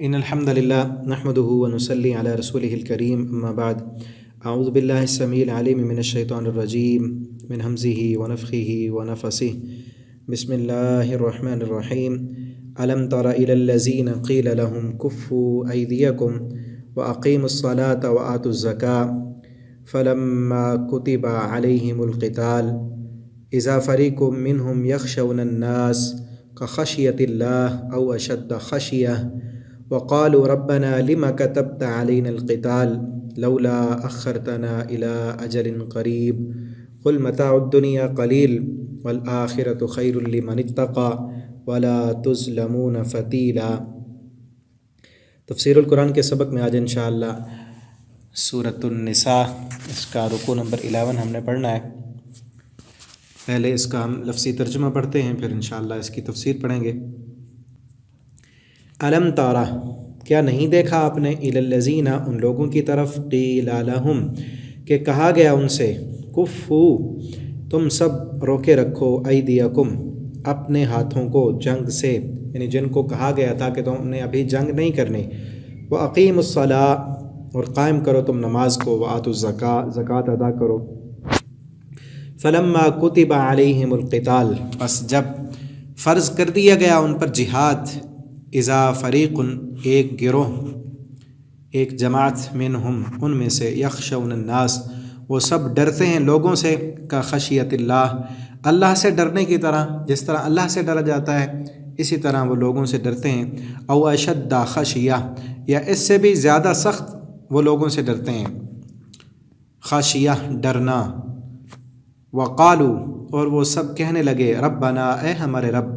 إن الحمد لله نحمده ونصلي على رسوله الكريم أما بعد أعوذ بالله السميع العليم من الشيطان الرجيم من همزه ونفخه ونفسه بسم الله الرحمن الرحيم ألم تر إلى الذين قيل لهم كفوا أيديكم وأقيموا الصلاة وآتوا الزكاة فلما كتب عليهم القتال إذا فريق منهم يخشون الناس كخشية الله أو أشد خشية وقالوا ربنا لما كتبت علينا القتال لولا أخرتنا إلى أجل قريب قل متاع الدنيا قليل والآخرة خير لمن اتقى ولا تظلمون فتیلا۔ تفسیر القرآن کے سبق میں آج انشاءاللہ سورۃ النساء اس کا رکوع نمبر 11 ہم نے پڑھنا ہے۔ پہلے اس کا ہم لفظی ترجمہ پڑھتے ہیں، پھر انشاءاللہ اس کی تفسیر پڑھیں گے۔ الم تارا، کیا نہیں دیکھا آپ نے، الی الذین، ان لوگوں کی طرف، قیل لہم، کہ کہا گیا ان سے، کفو، تم سب روکے رکھو، ایدیکم، اپنے ہاتھوں کو جنگ سے، یعنی جن کو کہا گیا تھا کہ تم نے ابھی جنگ نہیں کرنی، واقیموا الصلاۃ، اور قائم کرو تم نماز کو، وآتوا الزکاۃ، زکوٰۃ ادا کرو۔ فلما کتب علیہم القتال، پس جب فرض کر دیا گیا ان پر جہاد، اذا فریق، ایک گروہ، ایک جماعت، منہم، ان میں سے، یخشون الناس، وہ سب ڈرتے ہیں لوگوں سے، کا خشیت اللہ، اللہ سے ڈرنے کی طرح، جس طرح اللہ سے ڈرا جاتا ہے اسی طرح وہ لوگوں سے ڈرتے ہیں، او اشد خشیہ، یا اس سے بھی زیادہ سخت وہ لوگوں سے ڈرتے ہیں، خشیہ، ڈرنا۔ وقالو، اور وہ سب کہنے لگے، ربنا، اے ہمارے رب،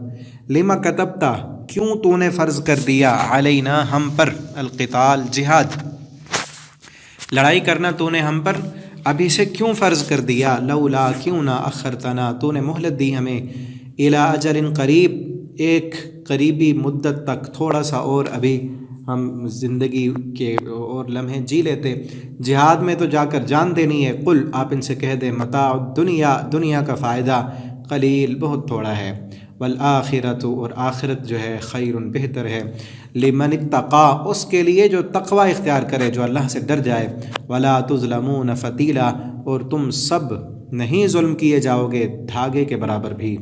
لما کتبتا، کیوں تو نے فرض کر دیا، علینا، ہم پر، القتال، جہاد، لڑائی کرنا تو نے ہم پر ابھی سے کیوں فرض کر دیا، لولا، کیوں نہ، اخرتنا، تو نے مہلت دی ہمیں، الی اجل قریب، ایک قریبی مدت تک، تھوڑا سا اور ابھی ہم زندگی کے اور لمحے جی لیتے، جہاد میں تو جا کر جان دینی ہے۔ قل، آپ ان سے کہہ دیں، متاع الدنیا، دنیا کا فائدہ، قلیل، بہت تھوڑا ہے، والآخرۃ، اور آخرت جو ہے، خیر، بہتر ہے، لمن اتقی، اس کے لیے جو تقوی اختیار کرے، جو اللہ سے ڈر جائے، ولا تظلمون فتیلا، اور تم سب نہیں ظلم کیے جاؤ گے دھاگے کے برابر بھی۔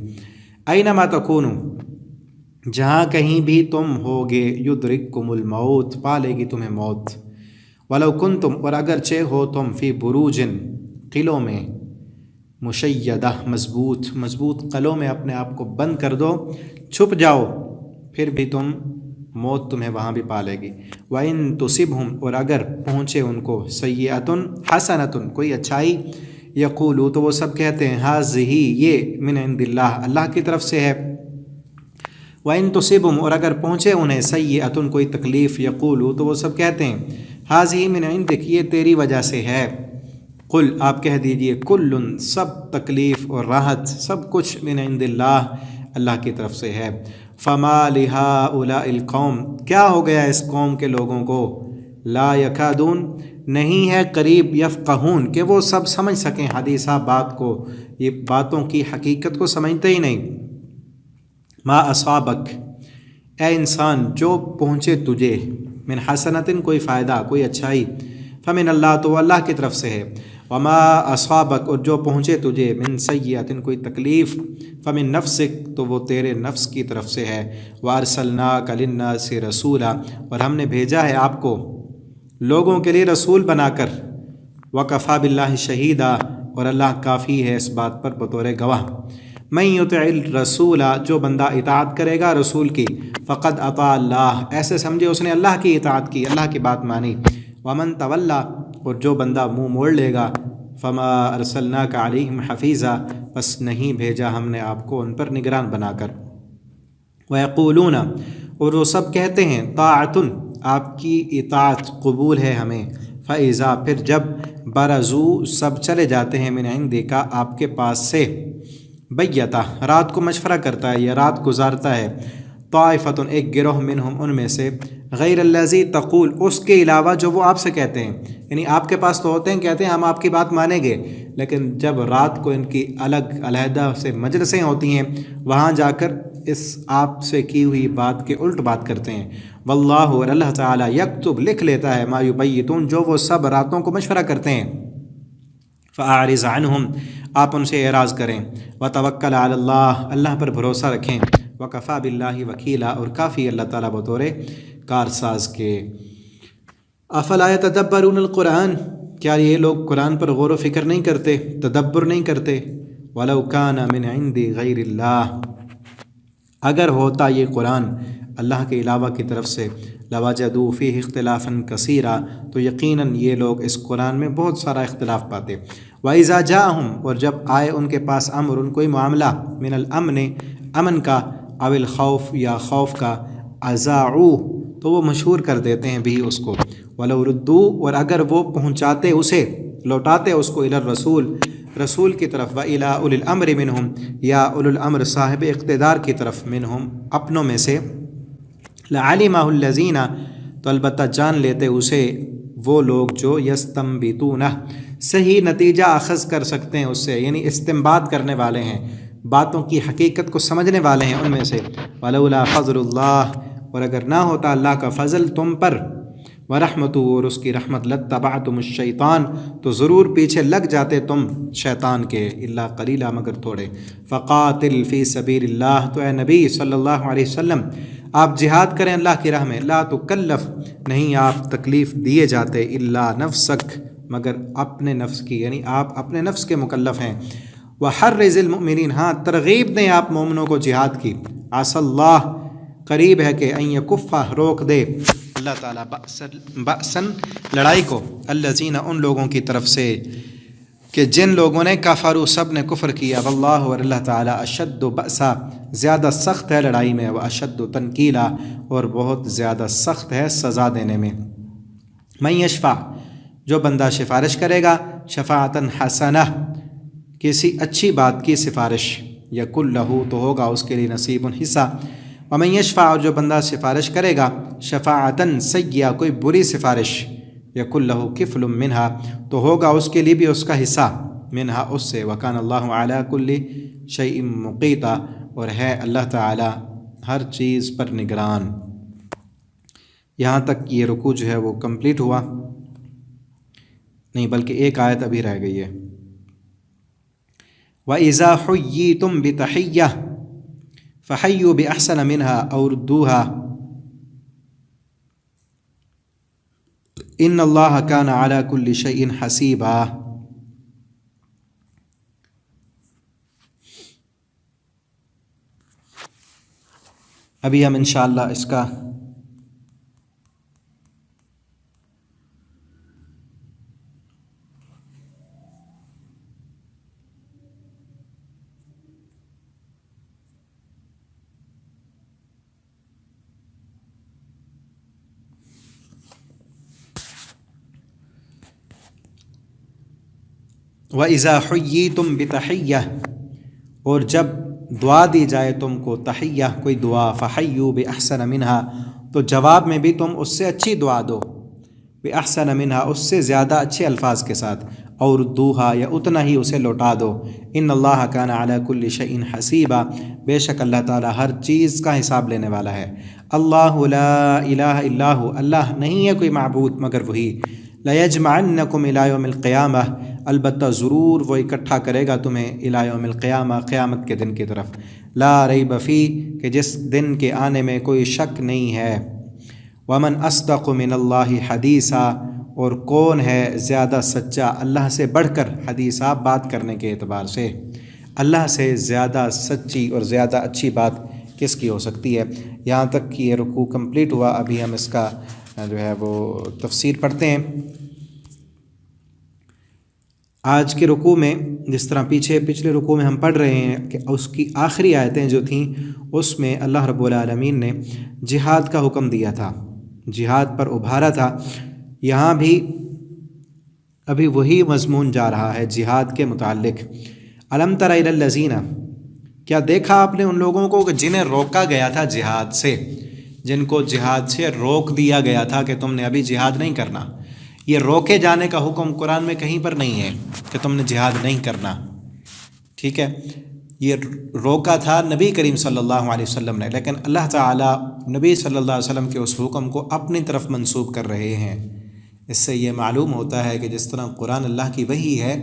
اینما تکونوا، جہاں کہیں بھی تم ہوگے، یدرککم الموت، پالے گی تمہیں موت، ولو کنتم، اور اگرچہ ہو تم، فی بروج، قلعوں میں، مشیدہ، مضبوط قلعوں میں اپنے آپ کو بند کر دو، چھپ جاؤ، پھر بھی تم، موت تمہیں وہاں بھی پالے گی۔ وَإِن تُصِبْهُمْ، اور اگر پہنچے ان کو، سیئۃ حسنۃ، کوئی اچھائی، یقولوا، تو وہ سب کہتے ہیں، ھذہ، یہ، من عند اللہ، اللہ کی طرف سے ہے۔ وَإِن تُصِبْهُمْ، اور اگر پہنچے انہیں، سیئۃ، کوئی تکلیف، یقولوا، تو وہ سب کہتے ہیں، ھذہ من عندک، یہ تیری وجہ سے ہے۔ قل، آپ کہہ دیجئے، کل، سب تکلیف اور راحت، سب کچھ، من عند اللہ، اللہ کی طرف سے ہے۔ فما لہؤلاء القوم، کیا ہو گیا اس قوم کے لوگوں کو، لا یکادون، نہیں ہے قریب، یفقہون، کہ وہ سب سمجھ سکیں، حدیثہ، بات کو، یہ باتوں کی حقیقت کو سمجھتے ہی نہیں۔ ما اصابک، اے انسان، جو پہنچے تجھے، من حسنۃ، کوئی فائدہ، کوئی اچھائی، فمن اللہ، تو وہ اللہ کی طرف سے ہے، وما اصابک، اور جو پہنچے تجھے، من سیئۃ، کوئی تکلیف، فمن نفسک، تو وہ تیرے نفس کی طرف سے ہے، وارسلناک للناس رسولا، اور ہم نے بھیجا ہے آپ کو لوگوں کے لیے رسول بنا کر، وکفی باللہ شہیدا، اور اللہ کافی ہے اس بات پر بطور گواہ۔ من یطع الرسول، جو بندہ اطاعت کرے گا رسول کی، فقد اطاع اللہ، ایسے سمجھے اس نے اللہ کی اطاعت کی، اللہ کی بات مانی۔ ومن تولی، اور جو بندہ منہ موڑ لے گا، فما ارسلناک علیہم حفیظا، بس نہیں بھیجا ہم نے آپ کو ان پر نگران بنا کر۔ ویقولون، اور وہ سب کہتے ہیں، طاعۃ، آپ کی اطاعت قبول ہے ہمیں، فاذا، پھر جب، برزوا، سب چلے جاتے ہیں، من عندک، آپ کے پاس سے، بیتہ، رات کو مشورہ کرتا ہے یا رات گزارتا ہے، طائفۃ، ایک گروہ، منہم، ان میں سے، غیر الذی تقول، اس کے علاوہ جو وہ آپ سے کہتے ہیں، یعنی آپ کے پاس تو ہوتے ہیں، کہتے ہیں ہم آپ کی بات مانیں گے، لیکن جب رات کو ان کی الگ علیحدہ سے مجلسیں ہوتی ہیں، وہاں جا کر اس آپ سے کی ہوئی بات کے الٹ بات کرتے ہیں۔ واللہ، اور اللہ تعالیٰ یکتب لکھ لیتا ہے، ما یبیتون جو وہ سب راتوں کو مشورہ کرتے ہیں۔ فاعرض عنہم، آپ ان سے اعراض کریں۔ وتوکل علی اللہ، اللہ پر بھروسہ رکھیں۔ وکفیٰ باللہ وکیلا، اور کافی اللہ تعالیٰ بطور کارساز کے۔ افلا یتدبرون القرآن، کیا یہ لوگ قرآن پر غور و فکر نہیں کرتے، تدبر نہیں کرتے؟ ولو کان من عند غیر اللہ، اگر ہوتا یہ قرآن اللہ کے علاوہ کی طرف سے، لوجدوا فیہ اختلافا کثیرا، تو یقیناً یہ لوگ اس قرآن میں بہت سارا اختلاف پاتے۔ وَإِذَا جَاءَهُمْ، اور جب آئے ان کے پاس امر، ان کوئی معاملہ، من الامن، امن کا، او الخوف، یا خوف کا، اذاعوہ، تو وہ مشہور کر دیتے ہیں بھی اس کو۔ وَلَوْ رُدُّوا، اور اگر وہ پہنچاتے اسے، لوٹاتے اس کو، الی الرسول، رسول کی طرف، وَإِلَىٰ أُولِي الْأَمْرِ مِنْهُمْ، یا اولو الامر صاحب اقتدار کی طرف، منہم اپنوں میں سے، لَعَلِمَهُ الَّذِينَ، تو البتہ جان لیتے اسے وہ لوگ جو یستنبطونہ، صحیح نتیجہ اخذ کر سکتے ہیں اس سے، یعنی استنباط کرنے والے ہیں، باتوں کی حقیقت کو سمجھنے والے ہیں ان میں سے۔ وَلَوْلَا فَضْلُ اللّہ، اور اگر نہ ہوتا اللہ کا فضل تم پر، ورحمتہ، اور اس کی رحمت، لَاتَّبَعْتُمُ الشَّیطان، تو ضرور پیچھے لگ جاتے تم شیطان کے، الا قلیلا، مگر تھوڑے۔ فقاتل فی سبیل اللہ، تو اے نبی صلی اللہ علیہ وسلم آپ جہاد کریں اللہ کی راہ میں، لا تکلف، نہیں آپ تکلیف دیے جاتے، الا نفسک، مگر اپنے نفس کی، یعنی آپ اپنے نفس کے مکلف ہیں۔ وحرز المؤمنین، ہاں ترغیب دیں آپ مومنوں کو جہاد کی۔ عسى اللہ، قریب ہے کہ ان یکفہ، روک دے اللہ تعالیٰ، بأسن، لڑائی کو، الذین، ان لوگوں کی طرف سے کہ جن لوگوں نے کفروا، سب نے کفر کیا، واللہ، اور اللہ تعالیٰ، اشد بأسا، زیادہ سخت ہے لڑائی میں، واشد تنکیلا، اور بہت زیادہ سخت ہے سزا دینے میں۔ من یشفع، جو بندہ سفارش کرے گا، شفاعتاً حسنہ، کسی اچھی بات کی سفارش، یکن لہ، تو ہوگا اس کے لیے نصیب، حصہ۔ ومن یشفع، اور جو بندہ سفارش کرے گا، شفاعتاً سیئہ، کوئی بری سفارش، یکن لہ کفل منہا، تو ہوگا اس کے لیے بھی اس کا حصہ، منہا، اس سے۔ وکان اللہ علی کل شیء مقیتا، اور ہے اللہ تعالی ہر چیز پر نگران۔ یہاں تک یہ رکوع جو ہے وہ کمپلیٹ ہوا، نہیں بلکہ ایک آیت ابھی رہ گئی ہے۔ وَإِذَا حُيِّيتُم بِتَحِيَّةٍ فَحَيُّوا بِأَحْسَنَ مِنْهَا أَوْ رُدُّوهَا إِنَّ اللَّهَ كَانَ عَلَى كُلِّ شَيْءٍ حَسِيبًا۔ ابھی ہم انشاءاللہ اس کا وَإِذَا حُيِّيتُم بِتَحِيَّةٍ، اور جب دعا دی جائے تم کو، تحیہ کوئی دعا، فحیوا بِأَحْسَنَ مِنْهَا، تو جواب میں بھی تم اس سے اچھی دعا دو، بِأَحْسَنَ مِنْهَا، اس سے زیادہ اچھے الفاظ کے ساتھ، اور ردوہا، یا اتنا ہی اسے لوٹا دو۔ ان اللہ کان علی کل شیء حسیبا، بے شک اللہ تعالیٰ ہر چیز کا حساب لینے والا ہے۔ اللہ لا الہ الا ہو، اللہ نہیں ہے کوئی معبود مگر وہی۔ لیجمعنکم الی یوم القیامہ، البتہ ضرور وہ اکٹھا کرے گا تمہیں، الی یوم القیامہ، قیامت کے دن کی طرف، لا ریب فی، کہ جس دن کے آنے میں کوئی شک نہیں ہے۔ ومن اصدق من اللہ حدیثا، اور کون ہے زیادہ سچا اللہ سے بڑھ کر حدیثہ، بات کرنے کے اعتبار سے، اللہ سے زیادہ سچی اور زیادہ اچھی بات کس کی ہو سکتی ہے۔ یہاں تک کہ یہ رکوع کمپلیٹ ہوا، ابھی ہم اس کا جو ہے وہ تفسیر پڑھتے ہیں۔ آج کے رکوع میں جس طرح پچھلے رکوع میں ہم پڑھ رہے ہیں کہ اس کی آخری آیتیں جو تھیں، اس میں اللہ رب العالمین نے جہاد کا حکم دیا تھا، جہاد پر ابھارا تھا۔ یہاں بھی ابھی وہی مضمون جا رہا ہے جہاد کے متعلق۔ الم تر الی الذین، کیا دیکھا آپ نے ان لوگوں کو کہ جنہیں روکا گیا تھا جہاد سے، جن کو جہاد سے روک دیا گیا تھا کہ تم نے ابھی جہاد نہیں کرنا۔ یہ روکے جانے کا حکم قرآن میں کہیں پر نہیں ہے کہ تم نے جہاد نہیں کرنا، ٹھیک ہے۔ یہ روکا تھا نبی کریم صلی اللہ علیہ وسلم نے، لیکن اللہ تعالیٰ نبی صلی اللہ علیہ وسلم کے اس حکم کو اپنی طرف منسوب کر رہے ہیں۔ اس سے یہ معلوم ہوتا ہے کہ جس طرح قرآن اللہ کی وحی ہے،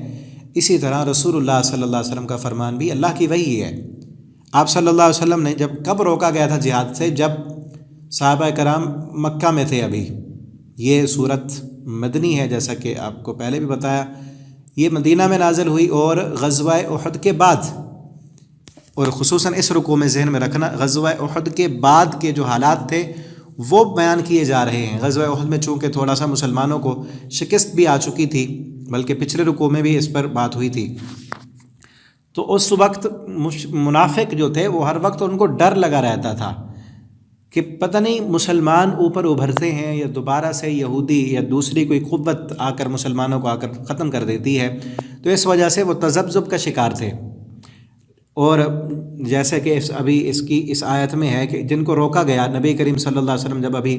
اسی طرح رسول اللہ صلی اللہ علیہ وسلم کا فرمان بھی اللہ کی وحی ہے۔ آپ صلی اللہ علیہ وسلم نے کب روکا گیا تھا جہاد سے؟ جب صحابہ کرام مکہ میں تھے۔ ابھی یہ صورت مدنی ہے، جیسا کہ آپ کو پہلے بھی بتایا، یہ مدینہ میں نازل ہوئی اور غزوہ احد کے بعد، اور خصوصاً اس رکوع میں ذہن میں رکھنا، غزوہ احد کے بعد کے جو حالات تھے وہ بیان کیے جا رہے ہیں۔ غزوہ احد میں چونکہ تھوڑا سا مسلمانوں کو شکست بھی آ چکی تھی، بلکہ پچھلے رکوع میں بھی اس پر بات ہوئی تھی، تو اس وقت منافق جو تھے وہ ہر وقت ان کو ڈر لگا رہتا تھا کہ پتہ نہیں مسلمان اوپر ابھرتے ہیں یا دوبارہ سے یہودی یا دوسری کوئی قوت آ کر مسلمانوں کو آ کر ختم کر دیتی ہے، تو اس وجہ سے وہ تذبذب کا شکار تھے۔ اور جیسے کہ ابھی اس آیت میں ہے کہ جن کو روکا گیا، نبی کریم صلی اللہ علیہ وسلم جب ابھی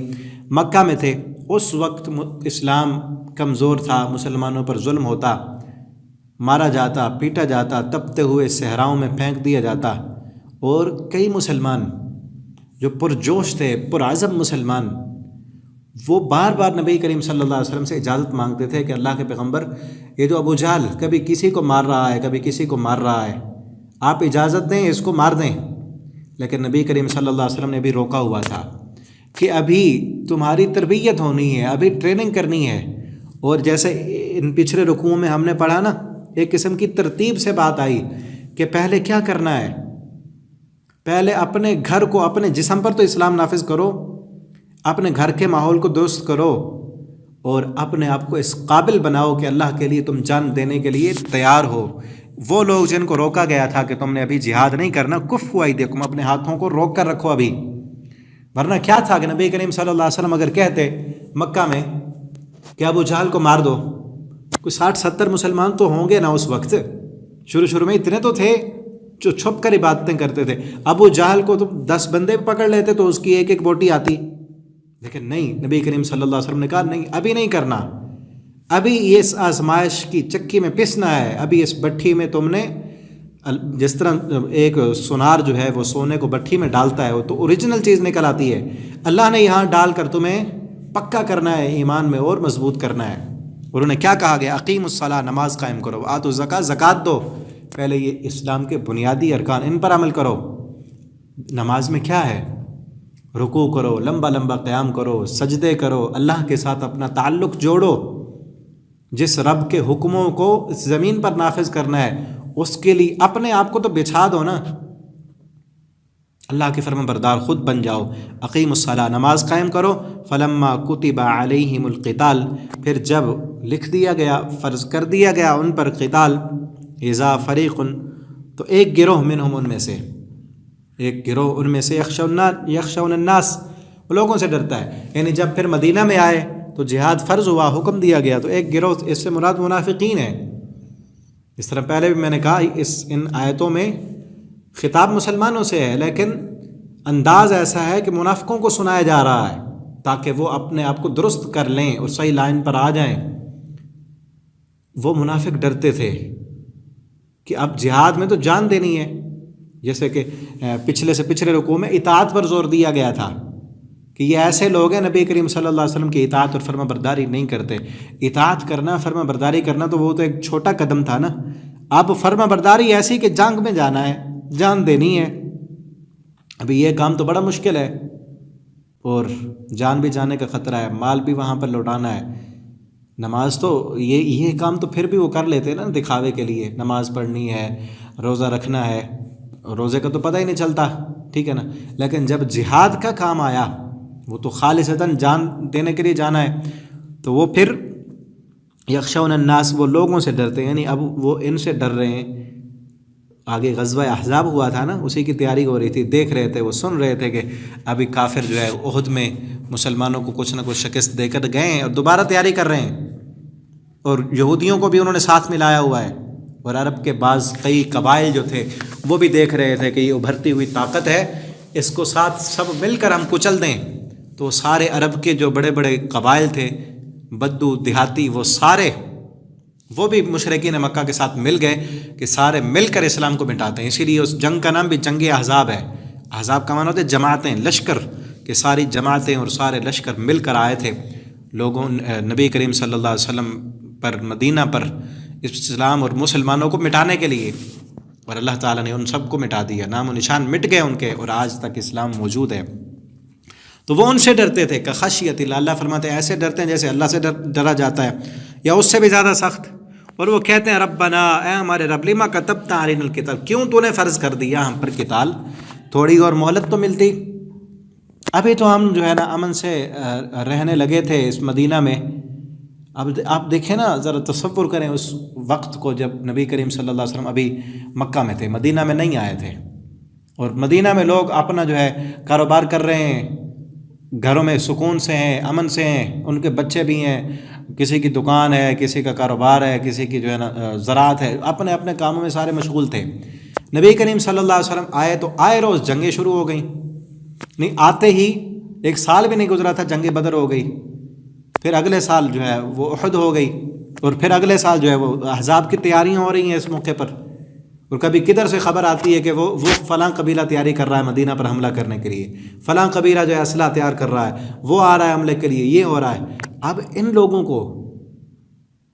مکہ میں تھے، اس وقت اسلام کمزور تھا، مسلمانوں پر ظلم ہوتا، مارا جاتا، پیٹا جاتا، تپتے ہوئے صحراؤں میں پھینک دیا جاتا، اور کئی مسلمان جو پرجوش تھے، پرعزم مسلمان، وہ بار بار نبی کریم صلی اللہ علیہ وسلم سے اجازت مانگتے تھے کہ اللہ کے پیغمبر، یہ جو ابو جہل کبھی کسی کو مار رہا ہے، کبھی کسی کو مار رہا ہے، آپ اجازت دیں، اس کو مار دیں۔ لیکن نبی کریم صلی اللہ علیہ وسلم نے بھی روکا ہوا تھا کہ ابھی تمہاری تربیت ہونی ہے، ابھی ٹریننگ کرنی ہے۔ اور جیسے ان پچھلے رکوعوں میں ہم نے پڑھا نا، ایک قسم کی ترتیب سے بات آئی کہ پہلے کیا کرنا ہے، پہلے اپنے گھر کو، اپنے جسم پر تو اسلام نافذ کرو، اپنے گھر کے ماحول کو درست کرو، اور اپنے آپ کو اس قابل بناؤ کہ اللہ کے لیے تم جان دینے کے لیے تیار ہو۔ وہ لوگ جن کو روکا گیا تھا کہ تم نے ابھی جہاد نہیں کرنا، کفوا ایدیکم، اپنے ہاتھوں کو روک کر رکھو ابھی، ورنہ کیا تھا کہ نبی کریم صلی اللہ علیہ وسلم اگر کہتے مکہ میں کہ ابو جہل کو مار دو، کوئی 60-70 مسلمان تو ہوں گے نا اس وقت، شروع میں اتنے تو تھے جو چھپ کر عبادتیں کرتے تھے۔ ابو جہل کو تو 10 بندے پکڑ لیتے تو اس کی ایک ایک بوٹی آتی، لیکن نہیں، نبی کریم صلی اللہ علیہ وسلم نے کہا نہیں، ابھی نہیں کرنا، ابھی اس آزمائش کی چکی میں پسنا ہے، ابھی اس بٹھی میں تم نے، جس طرح ایک سونار جو ہے وہ سونے کو بٹھی میں ڈالتا ہے تو اوریجنل چیز نکل آتی ہے، اللہ نے یہاں ڈال کر تمہیں پکا کرنا ہے، ایمان میں اور مضبوط کرنا ہے۔ اور انہیں کیا کہا گیا؟ اقیم الصلاۃ، نماز قائم کرو، آتوا الزکاۃ، زکوٰۃ دو، پہلے یہ اسلام کے بنیادی ارکان، ان پر عمل کرو۔ نماز میں کیا ہے؟ رکوع کرو، لمبا لمبا قیام کرو، سجدے کرو، اللہ کے ساتھ اپنا تعلق جوڑو، جس رب کے حکموں کو زمین پر نافذ کرنا ہے اس کے لیے اپنے آپ کو تو بچھا دو نا، اللہ کے فرمان بردار خود بن جاؤ۔ اقیم الصلاۃ، نماز قائم کرو۔ فلما کتب علیہم القتال، پھر جب لکھ دیا گیا، فرض کر دیا گیا ان پر قتال، اذا فریق، تو ایک گروہ منہم، ان میں سے ایک گروہ ان میں سے، یخشون الناس، وہ لوگوں سے ڈرتا ہے، یعنی جب پھر مدینہ میں آئے تو جہاد فرض ہوا، حکم دیا گیا، تو ایک گروہ، اس سے مراد منافقین ہے۔ اس طرح پہلے بھی میں نے کہا، ان آیتوں میں خطاب مسلمانوں سے ہے، لیکن انداز ایسا ہے کہ منافقوں کو سنایا جا رہا ہے تاکہ وہ اپنے آپ کو درست کر لیں اور صحیح لائن پر آ جائیں۔ وہ منافق ڈرتے تھے کہ اب جہاد میں تو جان دینی ہے، جیسے کہ پچھلے سے پچھلے رکوع میں اطاعت پر زور دیا گیا تھا کہ یہ ایسے لوگ ہیں نبی کریم صلی اللہ علیہ وسلم کی اطاعت اور فرما برداری نہیں کرتے۔ اطاعت کرنا، فرما برداری کرنا تو وہ تو ایک چھوٹا قدم تھا نا، اب فرما برداری ایسی کہ جنگ میں جانا ہے، جان دینی ہے، ابھی یہ کام تو بڑا مشکل ہے، اور جان بھی جانے کا خطرہ ہے، مال بھی وہاں پر لوٹانا ہے۔ نماز تو یہ کام تو پھر بھی وہ کر لیتے ہیں نا دکھاوے کے لیے، نماز پڑھنی ہے، روزہ رکھنا ہے، روزے کا تو پتہ ہی نہیں چلتا، ٹھیک ہے نا، لیکن جب جہاد کا کام آیا، وہ تو خالصتاً جان دینے کے لیے جانا ہے، تو وہ پھر یخشون الناس، وہ لوگوں سے ڈرتے ہیں، یعنی اب وہ ان سے ڈر رہے ہیں۔ آگے غزوہ احزاب ہوا تھا نا، اسی کی تیاری ہو رہی تھی، دیکھ رہے تھے، وہ سن رہے تھے کہ ابھی کافر جو ہے احد میں مسلمانوں کو کچھ نہ کچھ شکست دے کر گئے ہیں اور دوبارہ تیاری کر رہے ہیں، اور یہودیوں کو بھی انہوں نے ساتھ ملایا ہوا ہے، اور عرب کے بعض کئی قبائل جو تھے وہ بھی دیکھ رہے تھے کہ یہ ابھرتی ہوئی طاقت ہے، اس کو ساتھ سب مل کر ہم کچل دیں۔ تو سارے عرب کے جو بڑے بڑے قبائل تھے، بدو، دیہاتی، وہ سارے وہ بھی مشرکین مکہ کے ساتھ مل گئے کہ سارے مل کر اسلام کو مٹاتے ہیں. اسی لیے اس جنگ کا نام بھی جنگ احزاب ہے. احزاب کا معنی ہوتا ہے جماعتیں، لشکر، کہ ساری جماعتیں اور سارے لشکر مل کر آئے تھے لوگوں نبی کریم صلی اللہ علیہ وسلم پر، مدینہ پر، اسلام اور مسلمانوں کو مٹانے کے لیے. اور اللہ تعالیٰ نے ان سب کو مٹا دیا، نام و نشان مٹ گئے ان کے، اور آج تک اسلام موجود ہے. تو وہ ان سے ڈرتے تھے کہ خشیت اللہ، اللہ فرماتے ہیں ایسے ڈرتے ہیں جیسے اللہ سے ڈرا جاتا ہے یا اس سے بھی زیادہ سخت. اور وہ کہتے ہیں ربنا، اے ہمارے رب، لما کتبت علینا القتال، کیوں تو نے فرض کر دیا ہم پر قتال، تھوڑی اور مہلت تو ملتی. ابھی تو ہم جو ہے نا امن سے رہنے لگے تھے اس مدینہ میں. اب آپ دیکھیں نا، ذرا تصور کریں اس وقت کو جب نبی کریم صلی اللہ علیہ وسلم ابھی مکہ میں تھے، مدینہ میں نہیں آئے تھے، اور مدینہ میں لوگ اپنا جو ہے کاروبار کر رہے ہیں، گھروں میں سکون سے ہیں، امن سے ہیں، ان کے بچے بھی ہیں، کسی کی دکان ہے، کسی کا کاروبار ہے، کسی کی جو ہے نا زراعت ہے، اپنے اپنے کاموں میں سارے مشغول تھے. نبی کریم صلی اللہ علیہ وسلم آئے تو آئے روز جنگیں شروع ہو گئیں. نہیں آتے ہی ایک سال بھی نہیں گزرا تھا جنگ بدر ہو گئی، پھر اگلے سال جو ہے وہ احد ہو گئی، اور پھر اگلے سال جو ہے وہ احزاب کی تیاریاں ہو رہی ہیں اس موقع پر. اور کبھی کدھر سے خبر آتی ہے کہ وہ فلاں قبیلہ تیاری کر رہا ہے مدینہ پر حملہ کرنے کے لیے، فلاں قبیلہ جو ہے اسلحہ تیار کر رہا ہے، وہ آ رہا ہے حملے کے لیے، یہ ہو رہا ہے. اب ان لوگوں کو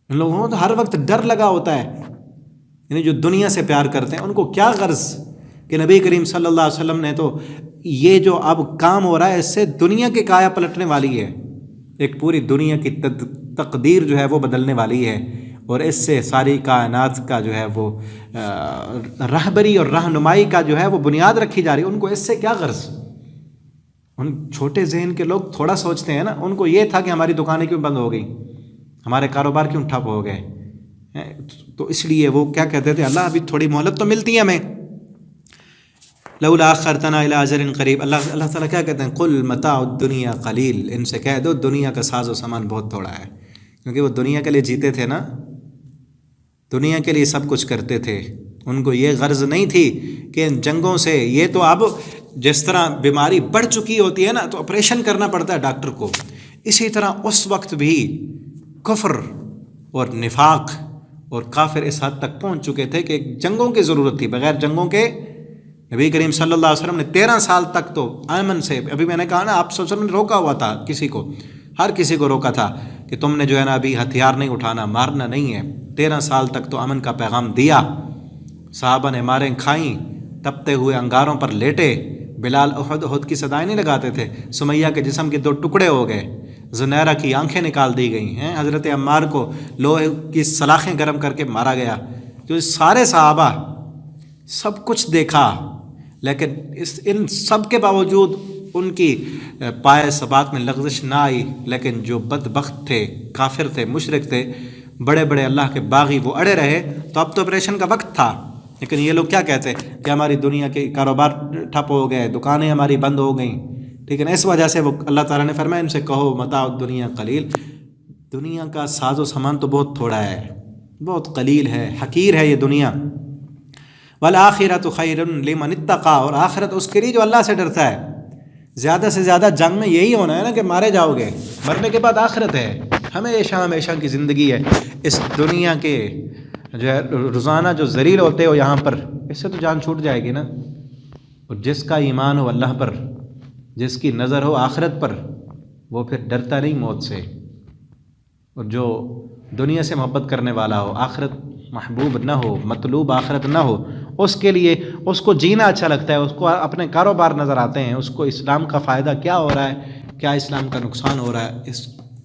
تو ہر وقت ڈر لگا ہوتا ہے، یعنی جو دنیا سے پیار کرتے ہیں ان کو کیا غرض کہ نبی کریم صلی اللہ علیہ وسلم نے تو یہ جو اب کام ہو رہا ہے اس سے دنیا کی کایا پلٹنے والی ہے، ایک پوری دنیا کی تقدیر جو ہے وہ بدلنے والی ہے، اور اس سے ساری کائنات کا جو ہے وہ رہبری اور رہنمائی کا جو ہے وہ بنیاد رکھی جا رہی ہے. ان کو اس سے کیا غرض؟ ان چھوٹے ذہن کے لوگ تھوڑا سوچتے ہیں نا، ان کو یہ تھا کہ ہماری دکانیں کیوں بند ہو گئی، ہمارے کاروبار کیوں ٹھپ ہو گئے. تو اس لیے وہ کیا کہتے تھے، اللہ ابھی تھوڑی مہلت تو ملتی ہے ہمیں، لولا اخرتنا الی اجل قریب. اللہ تعالیٰ کیا کہتے ہیں، قل متاع الدنیا قلیل، ان سے کہہ دو دنیا کا ساز و سامان بہت تھوڑا ہے. کیونکہ وہ دنیا کے لیے جیتے تھے نا، دنیا کے لیے سب کچھ کرتے تھے. ان کو یہ غرض نہیں تھی کہ ان جنگوں سے، یہ تو اب جس طرح بیماری بڑھ چکی ہوتی ہے نا تو آپریشن کرنا پڑتا ہے ڈاکٹر کو، اسی طرح اس وقت بھی کفر اور نفاق اور کافر اس حد تک پہنچ چکے تھے کہ جنگوں کی ضرورت تھی. بغیر جنگوں کے نبی کریم صلی اللہ علیہ وسلم نے 13 سال تک تو امن سے، ابھی میں نے کہا نا آپ صلی اللہ علیہ وسلم نے روکا ہوا تھا کسی کو، ہر کسی کو روکا تھا کہ تم نے جو ہے نا ابھی ہتھیار نہیں اٹھانا، مارنا نہیں ہے. 13 سال تک تو امن کا پیغام دیا. صحابہ نے ماریں کھائیں، تپتے ہوئے انگاروں پر لیٹے. بلال احد کی صدائیں نہیں لگاتے تھے. سمیہ کے جسم کے 2 ٹکڑے ہو گئے، زنیرہ کی آنکھیں نکال دی گئیں ہیں، حضرت عمار کو لوہے کی سلاخیں گرم کر کے مارا گیا. جو سارے صحابہ سب کچھ دیکھا، لیکن ان سب کے باوجود ان کی پائے ثبات میں لغزش نہ آئی. لیکن جو بدبخت تھے، کافر تھے، مشرک تھے، بڑے بڑے اللہ کے باغی، وہ اڑے رہے. تو اب تو آپریشن کا وقت تھا، لیکن یہ لوگ کیا کہتے کہ ہماری دنیا کے کاروبار ٹھپ ہو گئے، دکانیں ہماری بند ہو گئیں. ٹھیک ہے نا، اس وجہ سے وہ اللہ تعالیٰ نے فرمایا ان سے کہو متاع الدنیا قلیل، دنیا کا ساز و سامان تو بہت تھوڑا ہے، بہت قلیل ہے، حقیر ہے یہ دنیا. والآخرۃ خیر لمن اتقی، اور آخرت اس کے لیے جو اللہ سے ڈرتا ہے. زیادہ سے زیادہ جنگ میں یہی ہونا ہے نا کہ مارے جاؤ گے، مرنے کے بعد آخرت ہے، ہمیشہ ہمیشہ کی زندگی ہے. اس دنیا کے جو ہے روزانہ جو ذلیل ہوتے ہو یہاں پر، اس سے تو جان چھوٹ جائے گی نا. اور جس کا ایمان ہو اللہ پر، جس کی نظر ہو آخرت پر، وہ پھر ڈرتا نہیں موت سے. اور جو دنیا سے محبت کرنے والا ہو، آخرت محبوب نہ ہو، مطلوب آخرت نہ ہو، اس کے لیے اس کو جینا اچھا لگتا ہے، اس کو اپنے کاروبار نظر آتے ہیں، اس کو اسلام کا فائدہ کیا ہو رہا ہے، کیا اسلام کا نقصان ہو رہا ہے،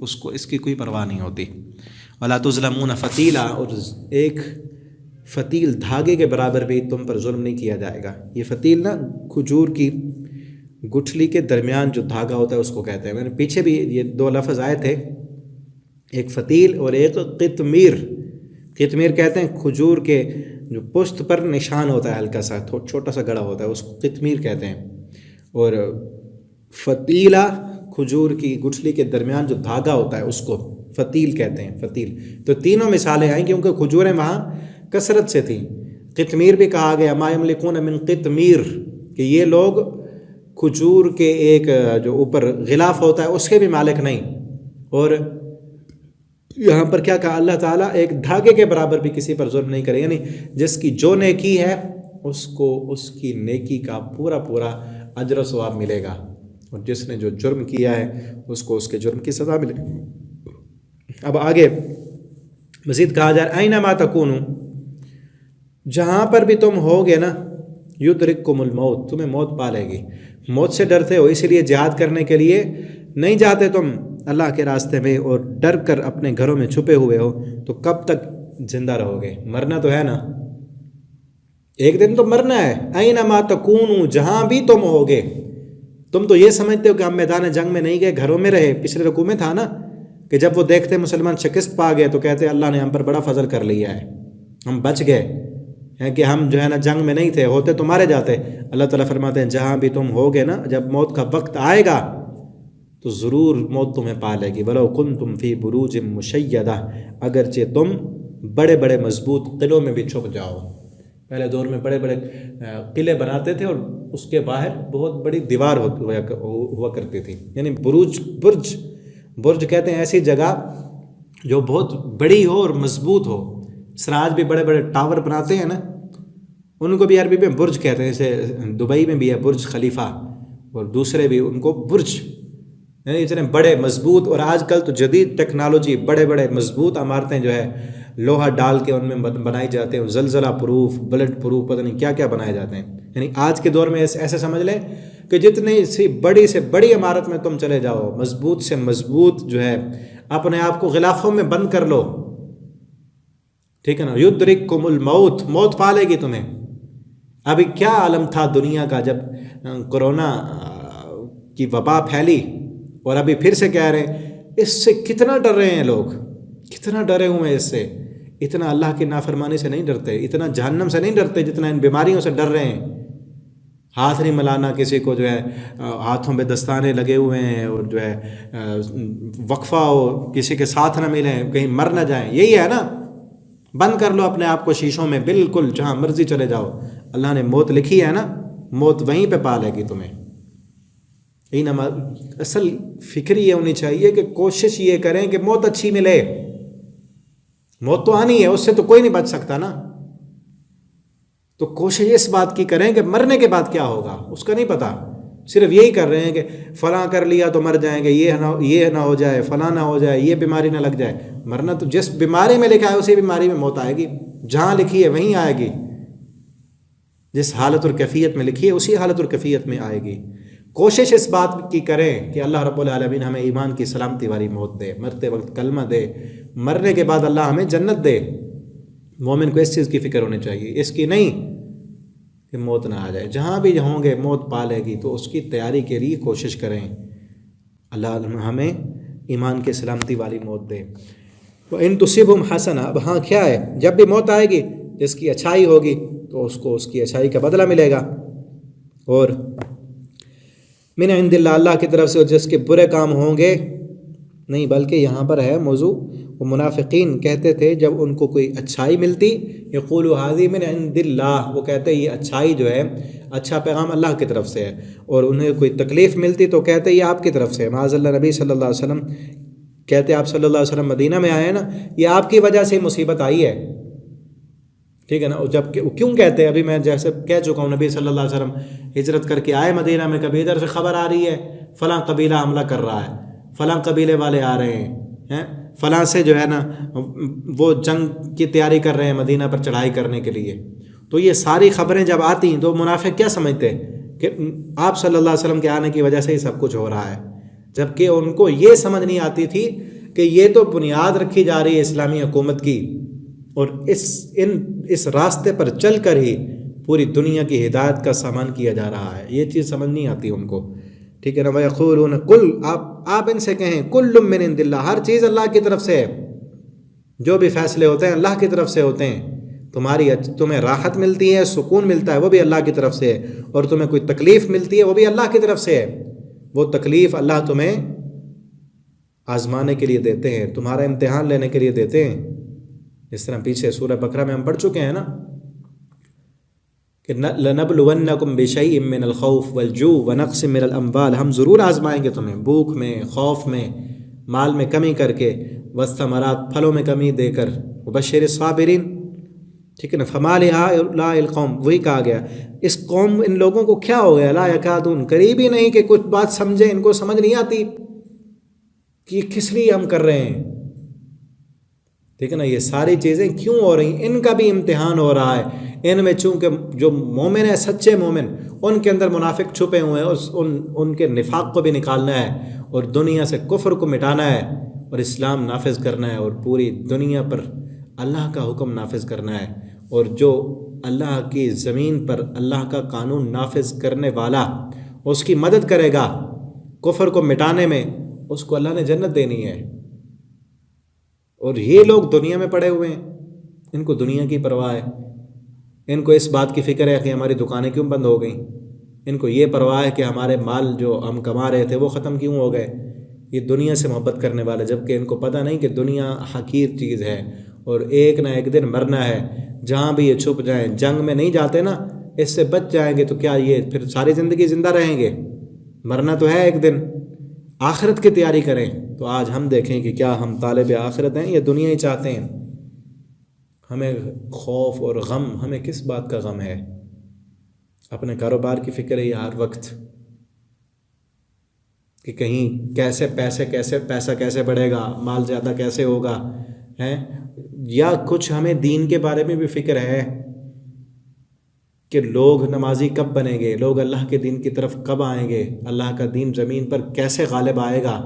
اس کو اس کی کوئی پرواہ نہیں ہوتی. وَلَا تُظْلَمُونَ فَتِيلًا، اور ایک فتیل دھاگے کے برابر بھی تم پر ظلم نہیں کیا جائے گا. یہ فتیل نا کھجور کی گٹھلی کے درمیان جو دھاگا ہوتا ہے اس کو کہتے ہیں. میں نے پیچھے بھی یہ 2 لفظ آئے تھے، ایک فتیل اور ایک قطمیر. قطمیر کہتے ہیں کھجور کے جو پشت پر نشان ہوتا ہے، ہلکا سا چھوٹا سا گڑھا ہوتا ہے، اس کو قطمیر کہتے ہیں. اور فتیلہ کھجور کی گٹھلی کے درمیان جو دھاگا ہوتا ہے اس کو فتیل کہتے ہیں. فتیل تو تینوں مثالیں آئیں کیونکہ کھجوریں وہاں کثرت سے تھیں. قطمیر بھی کہا گیا، ما یملکون من قطمیر، کہ یہ لوگ کھجور کے ایک جو اوپر غلاف ہوتا ہے اس کے بھی مالک نہیں. اور یہاں پر کیا کہا اللہ تعالیٰ؟ ایک دھاگے کے برابر بھی کسی پر ظلم نہیں کرے، یعنی جس کی جو نیکی ہے اس کو اس کی نیکی کا پورا پورا اجر و ثواب ملے گا، اور جس نے جو جرم کیا ہے اس کو اس کے جرم کی سزا ملے گی۔ اب آگے مزید کہا جائے اینما تکونوا، جہاں پر بھی تم ہوگے نا، یدرککم الموت، تمہیں موت پا لے گی۔ موت سے ڈرتے ہو، اسی لیے جہاد کرنے کے لیے نہیں جاتے تم اللہ کے راستے میں، اور ڈر کر اپنے گھروں میں چھپے ہوئے ہو، تو کب تک زندہ رہو گے؟ مرنا تو ہے نا، ایک دن تو مرنا ہے۔ اینما تکونوا، جہاں بھی تم ہوگے۔ تم تو یہ سمجھتے ہو کہ ہم میدان جنگ میں نہیں گئے، گھروں میں رہے۔ پچھلے رکوع میں تھا نا کہ جب وہ دیکھتے مسلمان شکست پا گئے تو کہتے اللہ نے ہم پر بڑا فضل کر لیا ہے، ہم بچ گئے ہیں، کہ ہم جو ہے نا جنگ میں نہیں تھے، ہوتے تو مارے جاتے۔ اللہ تعالیٰ فرماتے ہیں جہاں بھی تم ہوگے نا، جب موت کا وقت آئے گا تو ضرور موت تمہیں پا لے گی۔ وَلَوْ كُنْتُمْ فِي بُرُوجٍ مُشَيَّدَةٍ، اگرچہ تم بڑے بڑے مضبوط قلعوں میں بھی چھپ جاؤ۔ پہلے دور میں بڑے بڑے قلعے بناتے تھے اور اس کے باہر بہت بڑی دیوار ہوا کرتی تھی، یعنی برج کہتے ہیں ایسی جگہ جو بہت بڑی ہو اور مضبوط ہو۔ سراج بھی بڑے بڑے ٹاور بناتے ہیں نا، ان کو بھی عربی میں برج کہتے ہیں، جیسے دبئی میں بھی ہے برج خلیفہ، اور دوسرے بھی ان کو برج، یعنی اتنے بڑے مضبوط۔ اور آج کل تو جدید ٹیکنالوجی، بڑے بڑے مضبوط عمارتیں جو ہے لوہا ڈال کے ان میں بنائی جاتے ہیں، زلزلہ پروف، بلٹ پروف، پتہ نہیں کیا کیا بنائے جاتے ہیں۔ یعنی آج کے دور میں ایسے سمجھ لیں کہ جتنی سی بڑی سے بڑی عمارت میں تم چلے جاؤ، مضبوط سے مضبوط جو ہے اپنے آپ کو غلافوں میں بند کر لو، ٹھیک ہے نا، یدرککم الموت، موت پا لے گی تمہیں۔ ابھی کیا عالم تھا دنیا کا جب کرونا کی وبا پھیلی، اور ابھی پھر سے کہہ رہے ہیں اس سے کتنا ڈر رہے ہیں لوگ، کتنا ڈرے ہوئے ہیں اس سے۔ اتنا اللہ کی نافرمانی سے نہیں ڈرتے، اتنا جہنم سے نہیں ڈرتے جتنا ان بیماریوں سے ڈر رہے ہیں۔ ہاتھ نہیں ملانا کسی کو، جو ہے ہاتھوں میں دستانے لگے ہوئے ہیں، اور جو ہے وقفہ ہو، کسی کے ساتھ نہ ملیں، کہیں مر نہ جائیں، یہی ہے نا۔ بند کر لو اپنے آپ کو شیشوں میں، بالکل جہاں مرضی چلے جاؤ، اللہ نے موت لکھی ہے نا، موت وہیں پہ پا لے گی تمہیں۔ اصل فکر یہ ہونی چاہیے کہ کوشش یہ کریں کہ موت اچھی ملے۔ موت تو آنی ہے، اس سے تو کوئی نہیں بچ سکتا نا، تو کوشش اس بات کی کریں کہ مرنے کے بعد کیا ہوگا اس کا نہیں پتا، صرف یہی کر رہے ہیں کہ فلاں کر لیا تو مر جائیں گے، یہ نہ ہو جائے، فلاں نہ ہو جائے، یہ بیماری نہ لگ جائے۔ مرنا تو جس بیماری میں لکھا ہے اسی بیماری میں موت آئے گی، جہاں لکھی ہے وہیں آئے گی، جس حالت اور کیفیت میں لکھی ہے اسی حالت اور کیفیت میں آئے گی۔ کوشش اس بات کی کریں کہ اللہ رب العالمین ہمیں ایمان کی سلامتی والی موت دے، مرتے وقت کلمہ دے، مرنے کے بعد اللہ ہمیں جنت دے۔ مومن کو اس چیز کی فکر ہونی چاہیے، اس کی نہیں کہ موت نہ آ جائے۔ جہاں بھی ہوں گے موت پا لے گی، تو اس کی تیاری کے لیے کوشش کریں، اللہ ہمیں ایمان کی سلامتی والی موت دے۔ وَإِن تُصِبْهُمْ حَسَنَةٌ، اب ہاں کیا ہے، جب بھی موت آئے گی جس کی اچھائی ہوگی تو اس کو اس کی اچھائی کا بدلہ ملے گا، اور من عند اللہ، اللہ کی طرف سے، اور جس کے برے کام ہوں گے نہیں، بلکہ یہاں پر ہے موضوع، وہ منافقین کہتے تھے جب ان کو کوئی اچھائی ملتی، یقولوا ھذی من عند اللہ، وہ کہتے یہ اچھائی جو ہے، اچھا پیغام اللہ کی طرف سے ہے، اور انہیں کوئی تکلیف ملتی تو کہتے یہ آپ کی طرف سے ہے۔ معاذ اللہ، نبی صلی اللہ علیہ وسلم کہتے آپ صلی اللہ علیہ وسلم مدینہ میں آئے ہیں نا، یہ آپ کی وجہ سے مصیبت آئی ہے، ٹھیک ہے نا۔ جب کیوں کہتے ہیں، ابھی میں جیسے کہہ چکا ہوں، نبی صلی اللہ علیہ وسلم ہجرت کر کے آئے مدینہ میں، کبھی ادھر سے خبر آ رہی ہے فلاں قبیلہ حملہ کر رہا ہے، فلاں قبیلے والے آ رہے ہیں، فلاں سے جو ہے نا وہ جنگ کی تیاری کر رہے ہیں مدینہ پر چڑھائی کرنے کے لیے۔ تو یہ ساری خبریں جب آتی ہیں تو منافق کیا سمجھتے ہیں کہ آپ صلی اللہ علیہ وسلم کے آنے کی وجہ سے ہی سب کچھ ہو رہا ہے، جبکہ ان کو یہ سمجھ نہیں آتی تھی کہ یہ تو بنیاد رکھی جا رہی ہے اسلامی حکومت کی، اور اس راستے پر چل کر ہی پوری دنیا کی ہدایت کا سامان کیا جا رہا ہے۔ یہ چیز سمجھ نہیں آتی ان کو، ٹھیک ہے نا۔ وَيَقُولُونَ قُلْ، آپ ان سے کہیں كُلٌّ مِّنْ عِنْدِ اللَّهِ، ہر چیز اللہ کی طرف سے ہے، جو بھی فیصلے ہوتے ہیں اللہ کی طرف سے ہوتے ہیں، تمہیں راحت ملتی ہے، سکون ملتا ہے، وہ بھی اللہ کی طرف سے ہے، اور تمہیں کوئی تکلیف ملتی ہے وہ بھی اللہ کی طرف سے ہے۔ وہ تکلیف اللہ تمہیں آزمانے کے لیے دیتے ہیں، تمہارا امتحان لینے کے لیے دیتے ہیں، جس طرح پیچھے سورہ بقرہ میں ہم پڑھ چکے ہیں نا کہ لَنَبْلُوَنَّكُمْ بِشَيْءٍ مِّنَ الْخَوْفِ وَالْجُوعِ وَنَقْصٍ مِّنَ الْأَمْوَالِ، ہم ضرور آزمائیں گے تمہیں، بھوک میں، خوف میں، مال میں کمی کر کے، والثمرات پھلوں میں کمی دے کر، وبشر الصابرین، ٹھیک ہے نا. فما لہؤلاء القوم، وہی کہا گیا اس قوم، ان لوگوں کو کیا ہو گیا، لا یکادون، قریب ہی نہیں کہ کچھ بات سمجھے، ان کو سمجھ نہیں آتی کہ یہ کس لیے ہم کر رہے ہیں. ٹھیک ہے نا، یہ ساری چیزیں کیوں ہو رہی ہیں، ان کا بھی امتحان ہو رہا ہے. ان میں چونکہ جو مومن ہے، سچے مومن، ان کے اندر منافق چھپے ہوئے ہیں، ان کے نفاق کو بھی نکالنا ہے، اور دنیا سے کفر کو مٹانا ہے، اور اسلام نافذ کرنا ہے، اور پوری دنیا پر اللہ کا حکم نافذ کرنا ہے. اور جو اللہ کی زمین پر اللہ کا قانون نافذ کرنے والا، اس کی مدد کرے گا کفر کو مٹانے میں، اس کو اللہ نے جنت دینی ہے. اور یہ لوگ دنیا میں پڑے ہوئے ہیں، ان کو دنیا کی پرواہ ہے، ان کو اس بات کی فکر ہے کہ ہماری دکانیں کیوں بند ہو گئیں، ان کو یہ پرواہ ہے کہ ہمارے مال جو ہم کما رہے تھے وہ ختم کیوں ہو گئے. یہ دنیا سے محبت کرنے والے، جبکہ ان کو پتہ نہیں کہ دنیا حقیر چیز ہے، اور ایک نہ ایک دن مرنا ہے. جہاں بھی یہ چھپ جائیں، جنگ میں نہیں جاتے نا، اس سے بچ جائیں گے تو کیا یہ پھر ساری زندگی زندہ رہیں گے؟ مرنا تو ہے ایک دن. آخرت کی تیاری کریں. تو آج ہم دیکھیں کہ کیا ہم طالب آخرت ہیں یا دنیا ہی چاہتے ہیں؟ ہمیں خوف اور غم، ہمیں کس بات کا غم ہے؟ اپنے کاروبار کی فکر ہے ہر وقت کہ کہیں کیسے پیسہ کیسے بڑھے گا، مال زیادہ کیسے ہوگا ہیں؟ یا کچھ ہمیں دین کے بارے میں بھی فکر ہے کہ لوگ نمازی کب بنیں گے، لوگ اللہ کے دین کی طرف کب آئیں گے، اللہ کا دین زمین پر کیسے غالب آئے گا،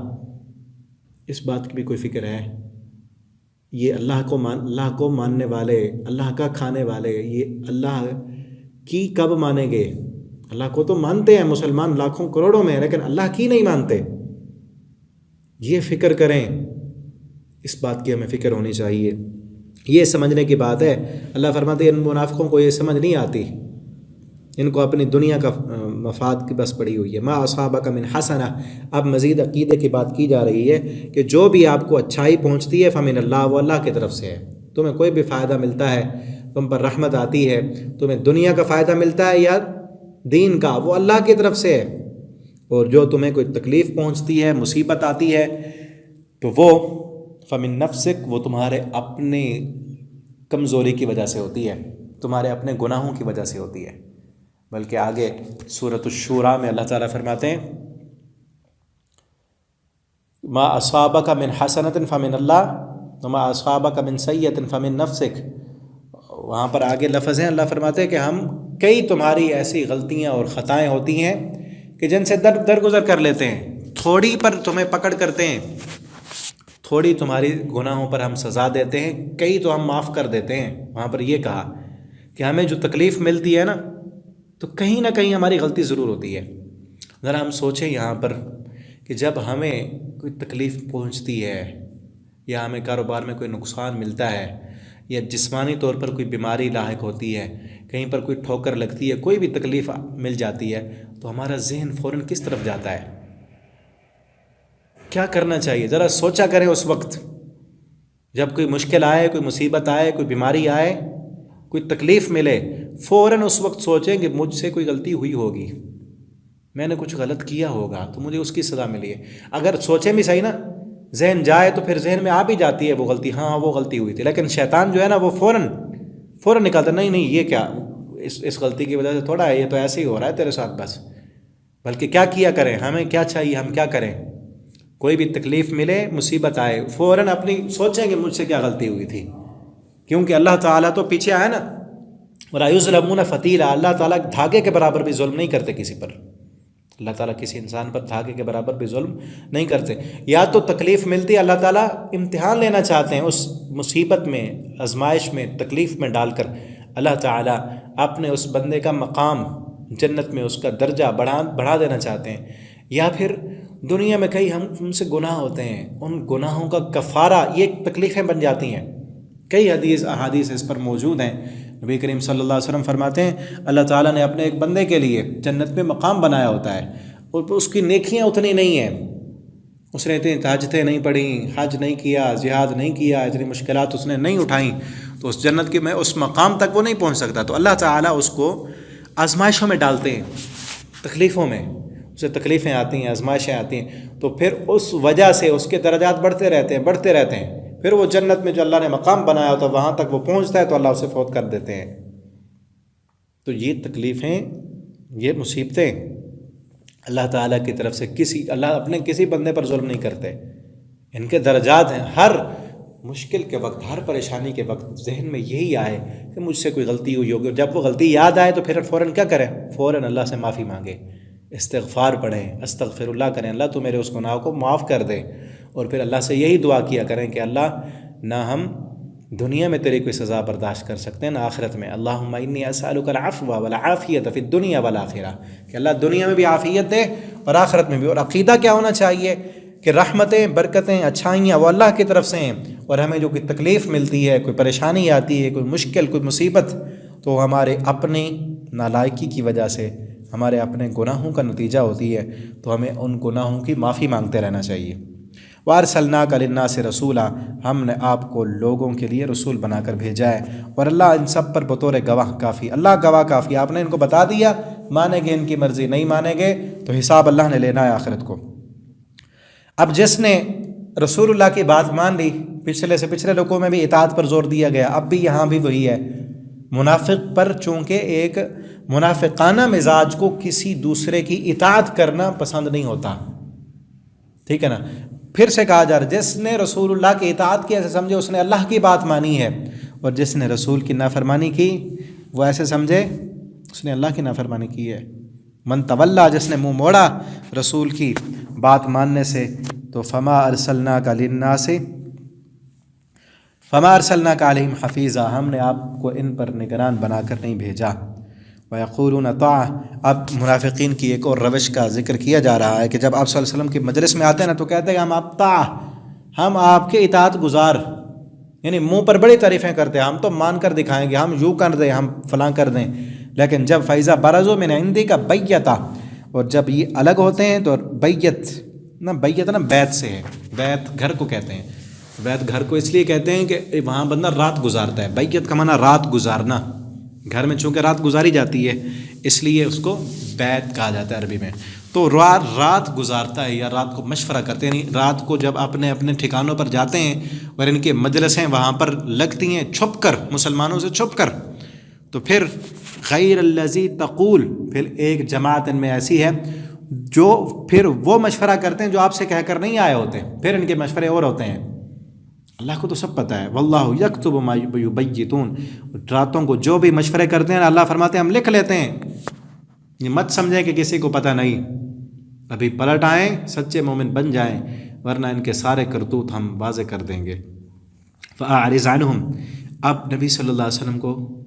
اس بات کی بھی کوئی فکر ہے؟ یہ اللہ کو ماننے والے، اللہ کا کھانے والے، یہ اللہ کی کب مانیں گے؟ اللہ کو تو مانتے ہیں مسلمان لاکھوں کروڑوں میں، لیکن اللہ کی نہیں مانتے. یہ فکر کریں، اس بات کی ہمیں فکر ہونی چاہیے. یہ سمجھنے کی بات ہے. اللہ فرماتے ہیں ان منافقوں کو یہ سمجھ نہیں آتی، ان کو اپنی دنیا کا مفاد کی بس پڑی ہوئی ہے. ما اصابک من حسنہ، اب مزید عقیدے کی بات کی جا رہی ہے کہ جو بھی آپ کو اچھائی پہنچتی ہے فمن اللہ، وہ اللہ کی طرف سے ہے. تمہیں کوئی بھی فائدہ ملتا ہے، تم پر رحمت آتی ہے، تمہیں دنیا کا فائدہ ملتا ہے یا دین کا، وہ اللہ کی طرف سے ہے. اور جو تمہیں کوئی تکلیف پہنچتی ہے، مصیبت آتی ہے، تو وہ فمن نفسک، وہ تمہارے اپنی کمزوری کی وجہ سے ہوتی ہے، تمہارے اپنے گناہوں کی وجہ سے ہوتی ہے. بلکہ آگے سورۃ الشورى میں اللہ تعالیٰ فرماتے ہیں ما اصابک من حسنۃ فمن اللہ وما اصابک من سیئۃ فمن نفسک. وہاں پر آگے لفظ ہیں، اللہ فرماتے ہیں کہ ہم کئی تمہاری ایسی غلطیاں اور خطائیں ہوتی ہیں کہ جن سے درگزر کر لیتے ہیں، تھوڑی پر تمہیں پکڑ کرتے ہیں، تھوڑی تمہاری گناہوں پر ہم سزا دیتے ہیں، کئی تو ہم معاف کر دیتے ہیں. وہاں پر یہ کہا کہ ہمیں جو تکلیف ملتی ہے نا، تو کہیں نہ کہیں ہماری غلطی ضرور ہوتی ہے. ذرا ہم سوچیں یہاں پر کہ جب ہمیں کوئی تکلیف پہنچتی ہے، یا ہمیں کاروبار میں کوئی نقصان ملتا ہے، یا جسمانی طور پر کوئی بیماری لاحق ہوتی ہے، کہیں پر کوئی ٹھوکر لگتی ہے، کوئی بھی تکلیف مل جاتی ہے، تو ہمارا ذہن فوراً کس طرف جاتا ہے؟ کیا کرنا چاہیے؟ ذرا سوچا کریں. اس وقت جب کوئی مشکل آئے، کوئی مصیبت آئے، کوئی بیماری آئے، کوئی تکلیف ملے، فوراً اس وقت سوچیں کہ مجھ سے کوئی غلطی ہوئی ہوگی، میں نے کچھ غلط کیا ہوگا تو مجھے اس کی سزا ملی ہے. اگر سوچیں بھی صحیح نا، ذہن جائے تو پھر ذہن میں آ بھی جاتی ہے وہ غلطی، ہاں وہ غلطی ہوئی تھی. لیکن شیطان جو ہے نا، وہ فوراً نکالتا، نہیں یہ کیا، اس غلطی کی وجہ سے تھوڑا ہے، یہ تو ایسے ہی ہو رہا ہے تیرے ساتھ بس. بلکہ کیا کیا کریں، ہمیں کیا چاہیے، ہم کیا کریں؟ کوئی بھی تکلیف ملے، مصیبت آئے، فوراً اپنی سوچیں کہ مجھ سے کیا غلطی ہوئی تھی. کیونکہ اللہ تعالیٰ تو پیچھے آیا نا، وَلَا يُظْلَمُونَ فَتِيلًا، اللہ تعالیٰ دھاگے کے برابر بھی ظلم نہیں کرتے کسی پر. اللہ تعالیٰ کسی انسان پر دھاگے کے برابر بھی ظلم نہیں کرتے. یا تو تکلیف ملتی ہے، اللہ تعالیٰ امتحان لینا چاہتے ہیں، اس مصیبت میں، آزمائش میں، تکلیف میں ڈال کر اللہ تعالیٰ اپنے اس بندے کا مقام جنت میں، اس کا درجہ بڑھا دینا چاہتے ہیں. یا پھر دنیا میں کئی ہم سے گناہ ہوتے ہیں، ان گناہوں کا کفارہ یہ تکلیفیں بن جاتی ہیں. کئی احادیث اس پر موجود ہیں. نبی کریم صلی اللہ علیہ وسلم فرماتے ہیں اللہ تعالیٰ نے اپنے ایک بندے کے لیے جنت میں مقام بنایا ہوتا ہے، اور اس کی نیکیاں اتنی نہیں ہیں، اس نے اتنی تہجدیں نہیں پڑھیں، حج نہیں کیا، جہاد نہیں کیا، اتنی مشکلات اس نے نہیں اٹھائیں، تو اس جنت کے میں اس مقام تک وہ نہیں پہنچ سکتا. تو اللہ تعالیٰ اس کو آزمائشوں میں ڈالتے ہیں، تکلیفوں میں، اسے تکلیفیں آتی ہیں، آزمائشیں آتی ہیں. تو پھر اس وجہ سے اس کے درجات بڑھتے رہتے ہیں. پھر وہ جنت میں جو اللہ نے مقام بنایا ہوتا ہے وہاں تک وہ پہنچتا ہے تو اللہ اسے فوت کر دیتے ہیں. تو یہ تکلیفیں، یہ مصیبتیں اللہ تعالیٰ کی طرف سے اللہ اپنے کسی بندے پر ظلم نہیں کرتے. ان کے درجات ہیں. ہر مشکل کے وقت، ہر پریشانی کے وقت ذہن میں یہی آئے کہ مجھ سے کوئی غلطی ہوئی ہوگی. جب وہ غلطی یاد آئے تو پھر فوراً کیا کریں؟ فوراً اللہ سے معافی مانگے، استغفار پڑھیں، استغفر اللہ کریں، اللہ تو میرے اس گناہ کو معاف کر دے. اور پھر اللہ سے یہی دعا کیا کریں کہ اللہ نہ ہم دنیا میں تیری کوئی سزا برداشت کر سکتے ہیں نہ آخرت میں. اللہم انی اسألک العفو والعافیۃ فی الدنیا والآخرہ، کہ اللہ دنیا میں بھی عافیت دے اور آخرت میں بھی. اور عقیدہ کیا ہونا چاہیے کہ رحمتیں، برکتیں، اچھائیاں وہ اللہ کی طرف سے ہیں، اور ہمیں جو کوئی تکلیف ملتی ہے، کوئی پریشانی آتی ہے، کوئی مشکل، کوئی مصیبت، تو ہمارے اپنی نالائکی کی وجہ سے، ہمارے اپنے گناہوں کا نتیجہ ہوتی ہے. تو ہمیں ان گناہوں کی معافی مانگتے رہنا چاہیے. وَأَرْسَلْنَاكَ لِلنَّاسِ رَسُولًا، ہم نے آپ کو لوگوں کے لیے رسول بنا کر بھیجا ہے. اور اللہ ان سب پر بطور گواہ کافی، اللہ گواہ کافی. آپ نے ان کو بتا دیا، مانیں گے ان کی مرضی، نہیں مانیں گے تو حساب اللہ نے لینا ہے آخرت کو. اب جس نے رسول اللہ کی بات مان لی، پچھلے سے پچھلے رکوع میں بھی اطاعت پر زور دیا گیا، اب بھی یہاں بھی وہی ہے. منافق پر چونکہ ایک منافقانہ مزاج کو کسی دوسرے کی اطاعت کرنا پسند نہیں ہوتا، ٹھیک ہے نا. پھر سے کہا جا رہا ہے جس نے رسول اللہ کی اطاعت کی ایسے سمجھے اس نے اللہ کی بات مانی ہے، اور جس نے رسول کی نافرمانی کی وہ ایسے سمجھے اس نے اللہ کی نافرمانی کی ہے. من تولا، جس نے منہ موڑا رسول کی بات ماننے سے، تو فما ارسلناک للناس فما ارسلناک علیہم حفیظا، ہم نے آپ کو ان پر نگران بنا کر نہیں بھیجا. وَيَقُولُونَ طَاعَةٌ، اب منافقین کی ایک اور روش کا ذکر کیا جا رہا ہے کہ جب آپ صلی اللہ علیہ وسلم کی مجلس میں آتے ہیں نا تو کہتے ہیں ہم آپ کے اطاعت گزار، یعنی منہ پر بڑی تعریفیں کرتے ہیں، ہم تو مان کر دکھائیں گے، ہم یوں کر دیں، ہم فلاں کر دیں. لیکن جب فَإِذَا بَرَزُوا مِنْ عِنْدِكَ بَيَّتَ، اور جب یہ الگ ہوتے ہیں تو بیت نا بیت سے ہے، بیت گھر کو کہتے ہیں. بیت گھر کو اس لیے کہتے ہیں کہ وہاں بندہ رات گزارتا ہے. بیت کا معنی رات گزارنا، گھر میں چونکہ رات گزاری جاتی ہے اس لیے اس کو بیت کہا جاتا ہے عربی میں. تو رات گزارتا ہے یا رات کو مشورہ کرتے ہیں، یعنی رات کو جب اپنے اپنے ٹھکانوں پر جاتے ہیں اور ان کے مجلسیں وہاں پر لگتی ہیں چھپ کر، مسلمانوں سے چھپ کر، تو پھر غیر الذی تقول، پھر ایک جماعت ان میں ایسی ہے جو پھر وہ مشورہ کرتے ہیں جو آپ سے کہہ کر نہیں آئے ہوتے، پھر ان کے مشورے اور ہوتے ہیں. اللہ کو تو سب پتہ ہے. واللہ یکتب ما یبیتون، راتوں کو جو بھی مشورے کرتے ہیں اللہ فرماتے ہیں ہم لکھ لیتے ہیں. یہ مت سمجھیں کہ کسی کو پتہ نہیں، ابھی پلٹ آئیں، سچے مومن بن جائیں، ورنہ ان کے سارے کرتوت ہم واضح کر دیں گے. فاعرض عنہم، اب نبی صلی اللہ علیہ وسلم کو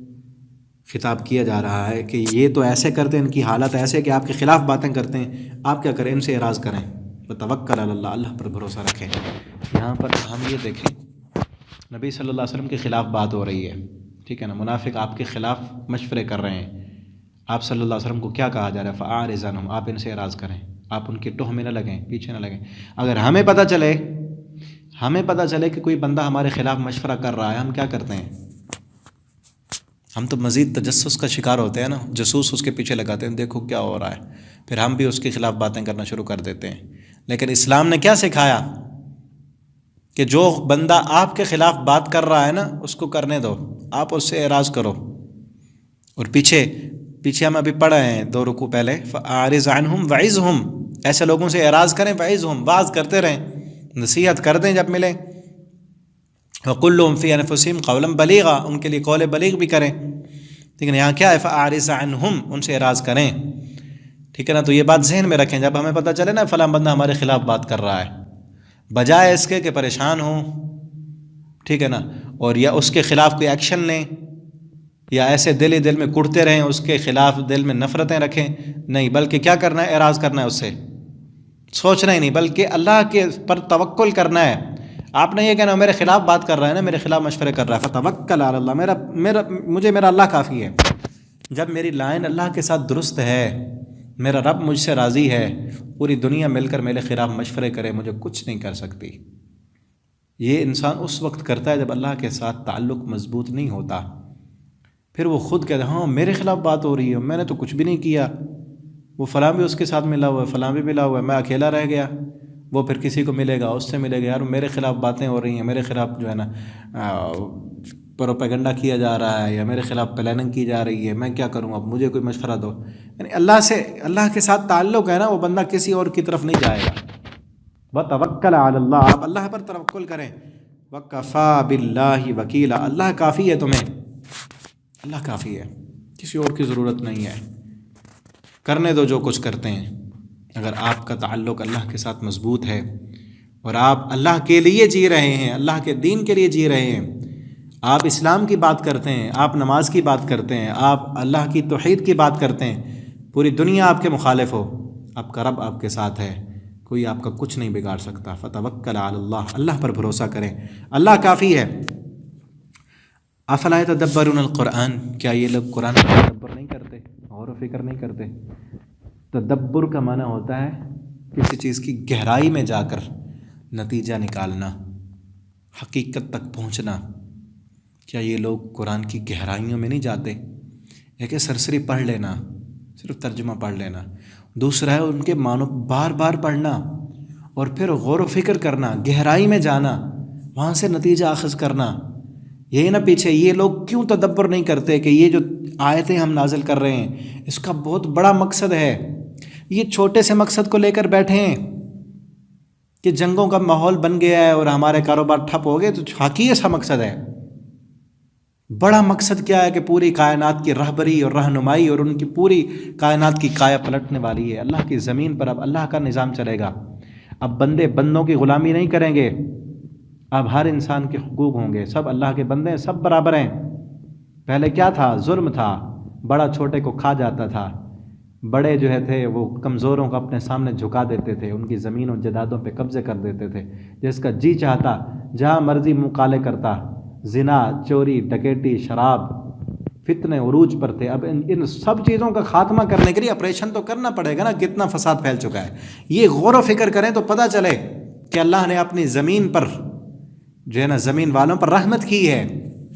خطاب کیا جا رہا ہے کہ یہ تو ایسے کرتے ہیں، ان کی حالت ایسے کہ آپ کے خلاف باتیں کرتے ہیں، آپ کیا کریں؟ ان سے اعراض کریں. وتوکل علی اللہ، اللہ پر بھروسہ رکھیں. یہاں پر ہم یہ دیکھیں نبی صلی اللہ علیہ وسلم کے خلاف بات ہو رہی ہے، ٹھیک ہے نا، منافق آپ کے خلاف مشورے کر رہے ہیں. آپ صلی اللہ علیہ وسلم کو کیا کہا جا رہا ہے؟ فاعرض عنہم، آپ ان سے اعراض کریں، آپ ان کی ٹوہ میں نہ لگیں، پیچھے نہ لگیں. اگر ہمیں پتہ چلے کہ کوئی بندہ ہمارے خلاف مشورہ کر رہا ہے، ہم کیا کرتے ہیں؟ ہم تو مزید تجسس کا شکار ہوتے ہیں نا، جاسوس اس کے پیچھے لگاتے ہیں، دیکھو کیا ہو رہا ہے، پھر ہم بھی اس کے خلاف باتیں کرنا شروع کر دیتے ہیں. لیکن اسلام نے کیا سکھایا کہ جو بندہ آپ کے خلاف بات کر رہا ہے نا اس کو کرنے دو، آپ اس سے اعراض کرو. اور پیچھے ہم ابھی پڑھ رہے ہیں 2 رکوع پہلے، فاعرض عنہم وعظہم، ایسے لوگوں سے اعراض کریں، وعظہم، واعظ کرتے رہیں، نصیحت کر دیں جب ملیں. وقل لهم فی انفسہم قولا بلیغا، ان کے لیے قول بلیغ بھی کریں. ٹھیک ہے نا، یہاں کیا ہے؟ فاعرض عنہم، ان سے اعراض کریں. ٹھیک ہے نا، تو یہ بات ذہن میں رکھیں. جب ہمیں پتہ چلے نا فلاں بندہ ہمارے خلاف بات کر رہا ہے، بجائے اس کے کہ پریشان ہوں، ٹھیک ہے نا، اور یا اس کے خلاف کوئی ایکشن لیں، یا ایسے دل میں کڑتے رہیں، اس کے خلاف دل میں نفرتیں رکھیں، نہیں، بلکہ کیا کرنا ہے؟ اعراض کرنا ہے، اس سے سوچنا ہی نہیں، بلکہ اللہ کے پر توکل کرنا ہے. آپ نے یہ کہنا میرے خلاف بات کر رہا ہے نا، میرے خلاف مشورے کر رہا ہے، فتوکل علی اللہ، میرا اللہ کافی ہے. جب میری لائن اللہ کے ساتھ درست ہے، میرا رب مجھ سے راضی ہے، پوری دنیا مل کر میرے خلاف مشورے کرے، مجھے کچھ نہیں کر سکتی. یہ انسان اس وقت کرتا ہے جب اللہ کے ساتھ تعلق مضبوط نہیں ہوتا. پھر وہ خود کہتا ہے ہاں میرے خلاف بات ہو رہی ہے، میں نے تو کچھ بھی نہیں کیا، وہ فلاں بھی اس کے ساتھ ملا ہوا ہے، فلاں بھی ملا ہوا ہے، میں اکیلا رہ گیا. وہ پھر کسی کو ملے گا، اس سے ملے گا، یار میرے خلاف باتیں ہو رہی ہیں، میرے خلاف جو ہے نا پروپیگنڈا کیا جا رہا ہے، یا میرے خلاف پلاننگ کی جا رہی ہے، میں کیا کروں، اب مجھے کوئی مشورہ دو. یعنی اللہ کے ساتھ تعلق ہے نا، وہ بندہ کسی اور کی طرف نہیں جائے گا. وَتَوَكَّلْ عَلَى اللَّهِ، آپ اللہ پر توکل کریں. وَكَفَى بِاللَّهِ وَكِيلًا، اللہ کافی ہے تمہیں، اللہ کافی ہے، کسی اور کی ضرورت نہیں ہے. کرنے دو جو کچھ کرتے ہیں. اگر آپ کا تعلق اللہ کے ساتھ مضبوط ہے اور آپ اللہ کے لیے جی رہے ہیں، اللہ کے دین کے لیے جی رہے ہیں، آپ اسلام کی بات کرتے ہیں، آپ نماز کی بات کرتے ہیں، آپ اللہ کی توحید کی بات کرتے ہیں، پوری دنیا آپ کے مخالف ہو، آپ کا رب آپ کے ساتھ ہے، کوئی آپ کا کچھ نہیں بگاڑ سکتا. فتوکل علی اللہ، اللہ پر بھروسہ کریں، اللہ کافی ہے. افلا یتدبرون القرآن، کیا یہ لوگ قرآن پر تدبر نہیں کرتے، غور و فکر نہیں کرتے؟ تدبر کا معنی ہوتا ہے کسی چیز کی گہرائی میں جا کر نتیجہ نکالنا، حقیقت تک پہنچنا. کیا یہ لوگ قرآن کی گہرائیوں میں نہیں جاتے؟ ایک ہے سرسری پڑھ لینا، صرف ترجمہ پڑھ لینا. دوسرا ہے ان کے معنوں بار بار پڑھنا اور پھر غور و فکر کرنا، گہرائی میں جانا، وہاں سے نتیجہ اخذ کرنا. یہی نہ پیچھے یہ لوگ کیوں تدبر نہیں کرتے کہ یہ جو آیتیں ہم نازل کر رہے ہیں اس کا بہت بڑا مقصد ہے. یہ چھوٹے سے مقصد کو لے کر بیٹھے ہیں کہ جنگوں کا ماحول بن گیا ہے اور ہمارے کاروبار ٹھپ ہو گئے، تو حقیقی ایسا مقصد ہے. بڑا مقصد کیا ہے کہ پوری کائنات کی رہبری اور رہنمائی، اور ان کی پوری کائنات کی کایا پلٹنے والی ہے. اللہ کی زمین پر اب اللہ کا نظام چلے گا. اب بندے بندوں کی غلامی نہیں کریں گے، اب ہر انسان کے حقوق ہوں گے، سب اللہ کے بندے ہیں، سب برابر ہیں. پہلے کیا تھا؟ ظلم تھا، بڑا چھوٹے کو کھا جاتا تھا، بڑے جو ہے تھے وہ کمزوروں کو اپنے سامنے جھکا دیتے تھے، ان کی زمین و جائیدادوں پہ قبضے کر دیتے تھے، جس کا جی چاہتا جہاں مرضی منہ کالے کرتا. زنا، چوری، ڈکیٹی، شراب، فتنے عروج پر تھے. اب ان سب چیزوں کا خاتمہ کرنے کے لیے آپریشن تو کرنا پڑے گا نا، کتنا فساد پھیل چکا ہے. یہ غور و فکر کریں تو پتہ چلے کہ اللہ نے اپنی زمین پر جو ہے نا، زمین والوں پر رحمت کی ہے.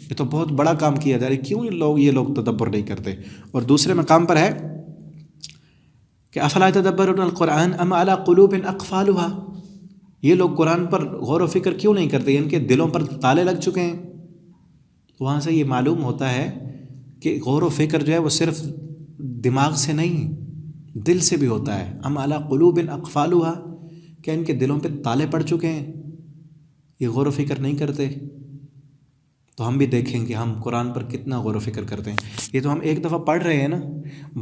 یہ تو بہت بڑا کام کیا جا رہا ہے. کیوں یہ لوگ تدبر نہیں کرتے؟ اور دوسرے مقام پر ہے کہ افلا یتدبرون القرآن ام علی قلوب اقفالها، یہ لوگ قرآن پر غور و فکر کیوں نہیں کرتے؟ ان کے دلوں پر تالے لگ چکے ہیں. وہاں سے یہ معلوم ہوتا ہے کہ غور و فکر جو ہے وہ صرف دماغ سے نہیں، دل سے بھی ہوتا ہے. ام علی قلوب اقفالها، کہ ان کے دلوں پہ تالے پڑ چکے ہیں، یہ غور و فکر نہیں کرتے. تو ہم بھی دیکھیں کہ ہم قرآن پر کتنا غور و فکر کرتے ہیں. یہ تو ہم ایک دفعہ پڑھ رہے ہیں نا،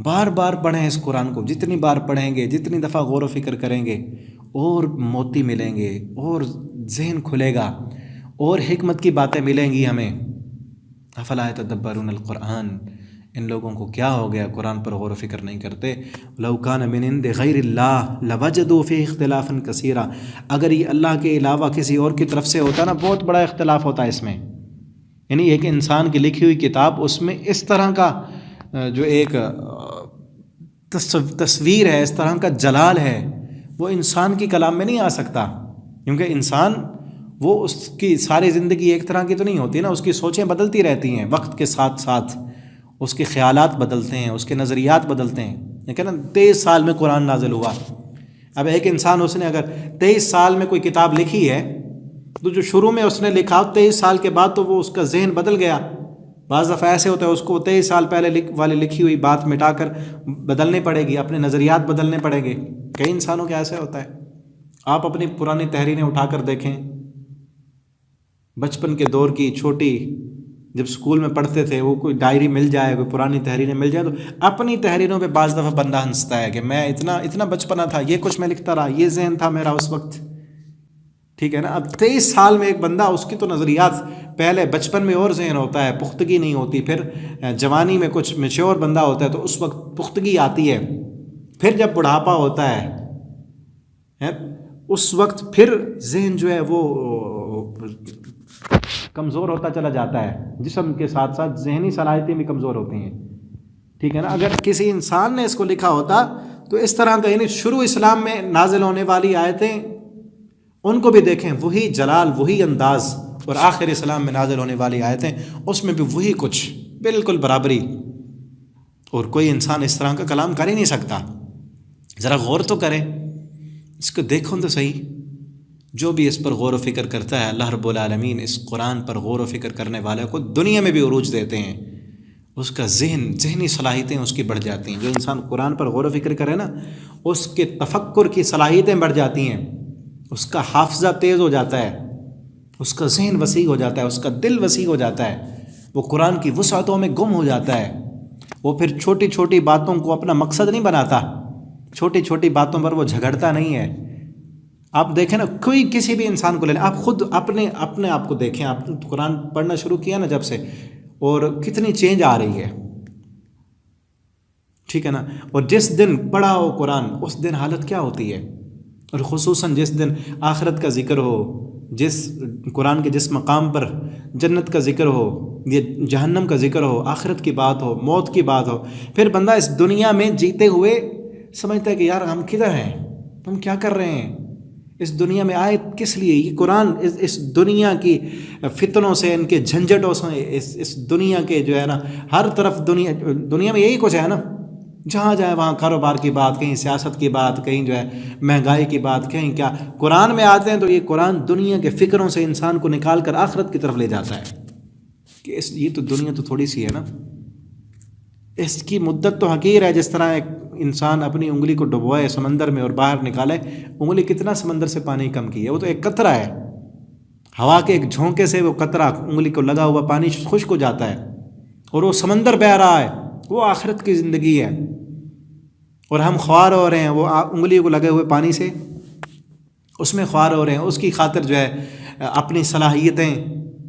بار بار پڑھیں اس قرآن کو. جتنی بار پڑھیں گے، جتنی دفعہ غور و فکر کریں گے، اور موتی ملیں گے، اور ذہن کھلے گا، اور حکمت کی باتیں ملیں گی ہمیں. افلا یتدبرون القرآن، ان لوگوں کو کیا ہو گیا، قرآن پر غور و فکر نہیں کرتے. لو کان من عند غیر اللہ لوجدوا فیہ اختلافا کثیرا، اگر یہ اللہ کے علاوہ کسی اور کی طرف سے ہوتا نا، بہت بڑا اختلاف ہوتا ہے اس میں. یعنی ایک انسان کی لکھی ہوئی کتاب، اس میں اس طرح کا جو ایک تصویر ہے، اس طرح کا جلال ہے، وہ انسان کی کلام میں نہیں آ سکتا. کیونکہ انسان وہ اس کی ساری زندگی ایک طرح کی تو نہیں ہوتی نا، اس کی سوچیں بدلتی رہتی ہیں وقت کے ساتھ ساتھ، اس کے خیالات بدلتے ہیں، اس کے نظریات بدلتے ہیں. لیکن 23 سال میں قرآن نازل ہوا. اب ایک انسان، اس نے اگر 23 سال میں کوئی کتاب لکھی ہے، تو جو شروع میں اس نے لکھا 23 سال کے بعد تو وہ اس کا ذہن بدل گیا. بعض دفعہ ایسے ہوتا ہے اس کو 23 سال پہلے والی لکھی ہوئی بات مٹا کر بدلنی پڑے گی، اپنے نظریات بدلنے پڑیں گے. کئی انسانوں کے ایسے ہوتا ہے. آپ اپنی پرانی تحریریں اٹھا کر دیکھیں، بچپن کے دور کی چھوٹی، جب اسکول میں پڑھتے تھے، وہ کوئی ڈائری مل جائے، کوئی پرانی تحریریں مل جائے، تو اپنی تحریروں پہ بعض دفعہ بندہ ہنستا ہے کہ میں اتنا بچپنا تھا، یہ کچھ میں لکھتا رہا، یہ ذہن تھا میرا اس وقت. ٹھیک ہے نا. اب 23 سال میں ایک بندہ، اس کی تو نظریات پہلے بچپن میں اور ذہن ہوتا ہے، پختگی نہیں ہوتی، پھر جوانی میں کچھ میچور بندہ ہوتا ہے تو اس وقت پختگی آتی ہے، پھر جب بڑھاپا ہوتا ہے اس وقت پھر ذہن جو ہے وہ کمزور ہوتا چلا جاتا ہے. جسم کے ساتھ ساتھ ذہنی صلاحیتیں بھی کمزور ہوتی ہیں. ٹھیک ہے نا. اگر کسی انسان نے اس کو لکھا ہوتا تو اس طرح کا، یعنی شروع اسلام میں نازل ہونے والی آیتیں ان کو بھی دیکھیں، وہی جلال، وہی انداز، اور آخر اسلام میں نازل ہونے والی آیتیں اس میں بھی وہی کچھ، بالکل برابری. اور کوئی انسان اس طرح کا کلام کر ہی نہیں سکتا. ذرا غور تو کریں اس کو دیکھو تو صحیح، جو بھی اس پر غور و فکر کرتا ہے، اللہ رب العالمین اس قرآن پر غور و فکر کرنے والے کو دنیا میں بھی عروج دیتے ہیں، اس کا ذہنی صلاحیتیں اس کی بڑھ جاتی ہیں۔ جو انسان قرآن پر غور و فکر کرے نا، اس کے تفکر کی صلاحیتیں بڑھ جاتی ہیں، اس کا حافظہ تیز ہو جاتا ہے، اس کا ذہن وسیع ہو جاتا ہے، اس کا دل وسیع ہو جاتا ہے، وہ قرآن کی وسعتوں میں گم ہو جاتا ہے۔ وہ پھر چھوٹی چھوٹی باتوں کو اپنا مقصد نہیں بناتا، چھوٹی چھوٹی باتوں پر وہ جھگڑتا نہیں ہے۔ آپ دیکھیں نا، کوئی کسی بھی انسان کو لے لیں، آپ خود اپنے آپ کو دیکھیں، آپ قرآن پڑھنا شروع کیا نا جب سے، اور کتنی چینج آ رہی ہے، ٹھیک ہے نا۔ اور جس دن پڑھا ہو قرآن، اس دن حالت کیا ہوتی ہے، اور خصوصاً جس دن آخرت کا ذکر ہو، جس قرآن کے جس مقام پر جنت کا ذکر ہو، یہ جہنم کا ذکر ہو، آخرت کی بات ہو، موت کی بات ہو، پھر بندہ اس دنیا میں جیتے ہوئے سمجھتا ہے کہ یار ہم کدھر ہیں، ہم کیا کر رہے ہیں، اس دنیا میں آئے کس لیے۔ یہ قرآن اس دنیا کی فتنوں سے، ان کے جھنجھٹوں سے، اس دنیا کے جو ہے نا، ہر طرف دنیا میں یہی کچھ ہے نا، جہاں جائے وہاں کاروبار کی بات، کہیں سیاست کی بات، کہیں جو ہے مہنگائی کی بات، کہیں کیا۔ قرآن میں آتے ہیں تو یہ قرآن دنیا کے فکروں سے انسان کو نکال کر آخرت کی طرف لے جاتا ہے کہ یہ تو دنیا تو تھوڑی سی ہے نا، اس کی مدت تو حقیر ہے۔ جس طرح ایک انسان اپنی انگلی کو ڈبوائے سمندر میں اور باہر نکالے، انگلی کتنا سمندر سے پانی کم کی ہے، وہ تو ایک قطرہ ہے، ہوا کے ایک جھونکے سے وہ قطرہ انگلی کو لگا ہوا پانی خشک ہو جاتا ہے، اور وہ سمندر بہہ رہا ہے، وہ آخرت کی زندگی ہے۔ اور ہم خوار ہو رہے ہیں وہ انگلی کو لگے ہوئے پانی سے، اس میں خوار ہو رہے ہیں، اس کی خاطر جو ہے اپنی صلاحیتیں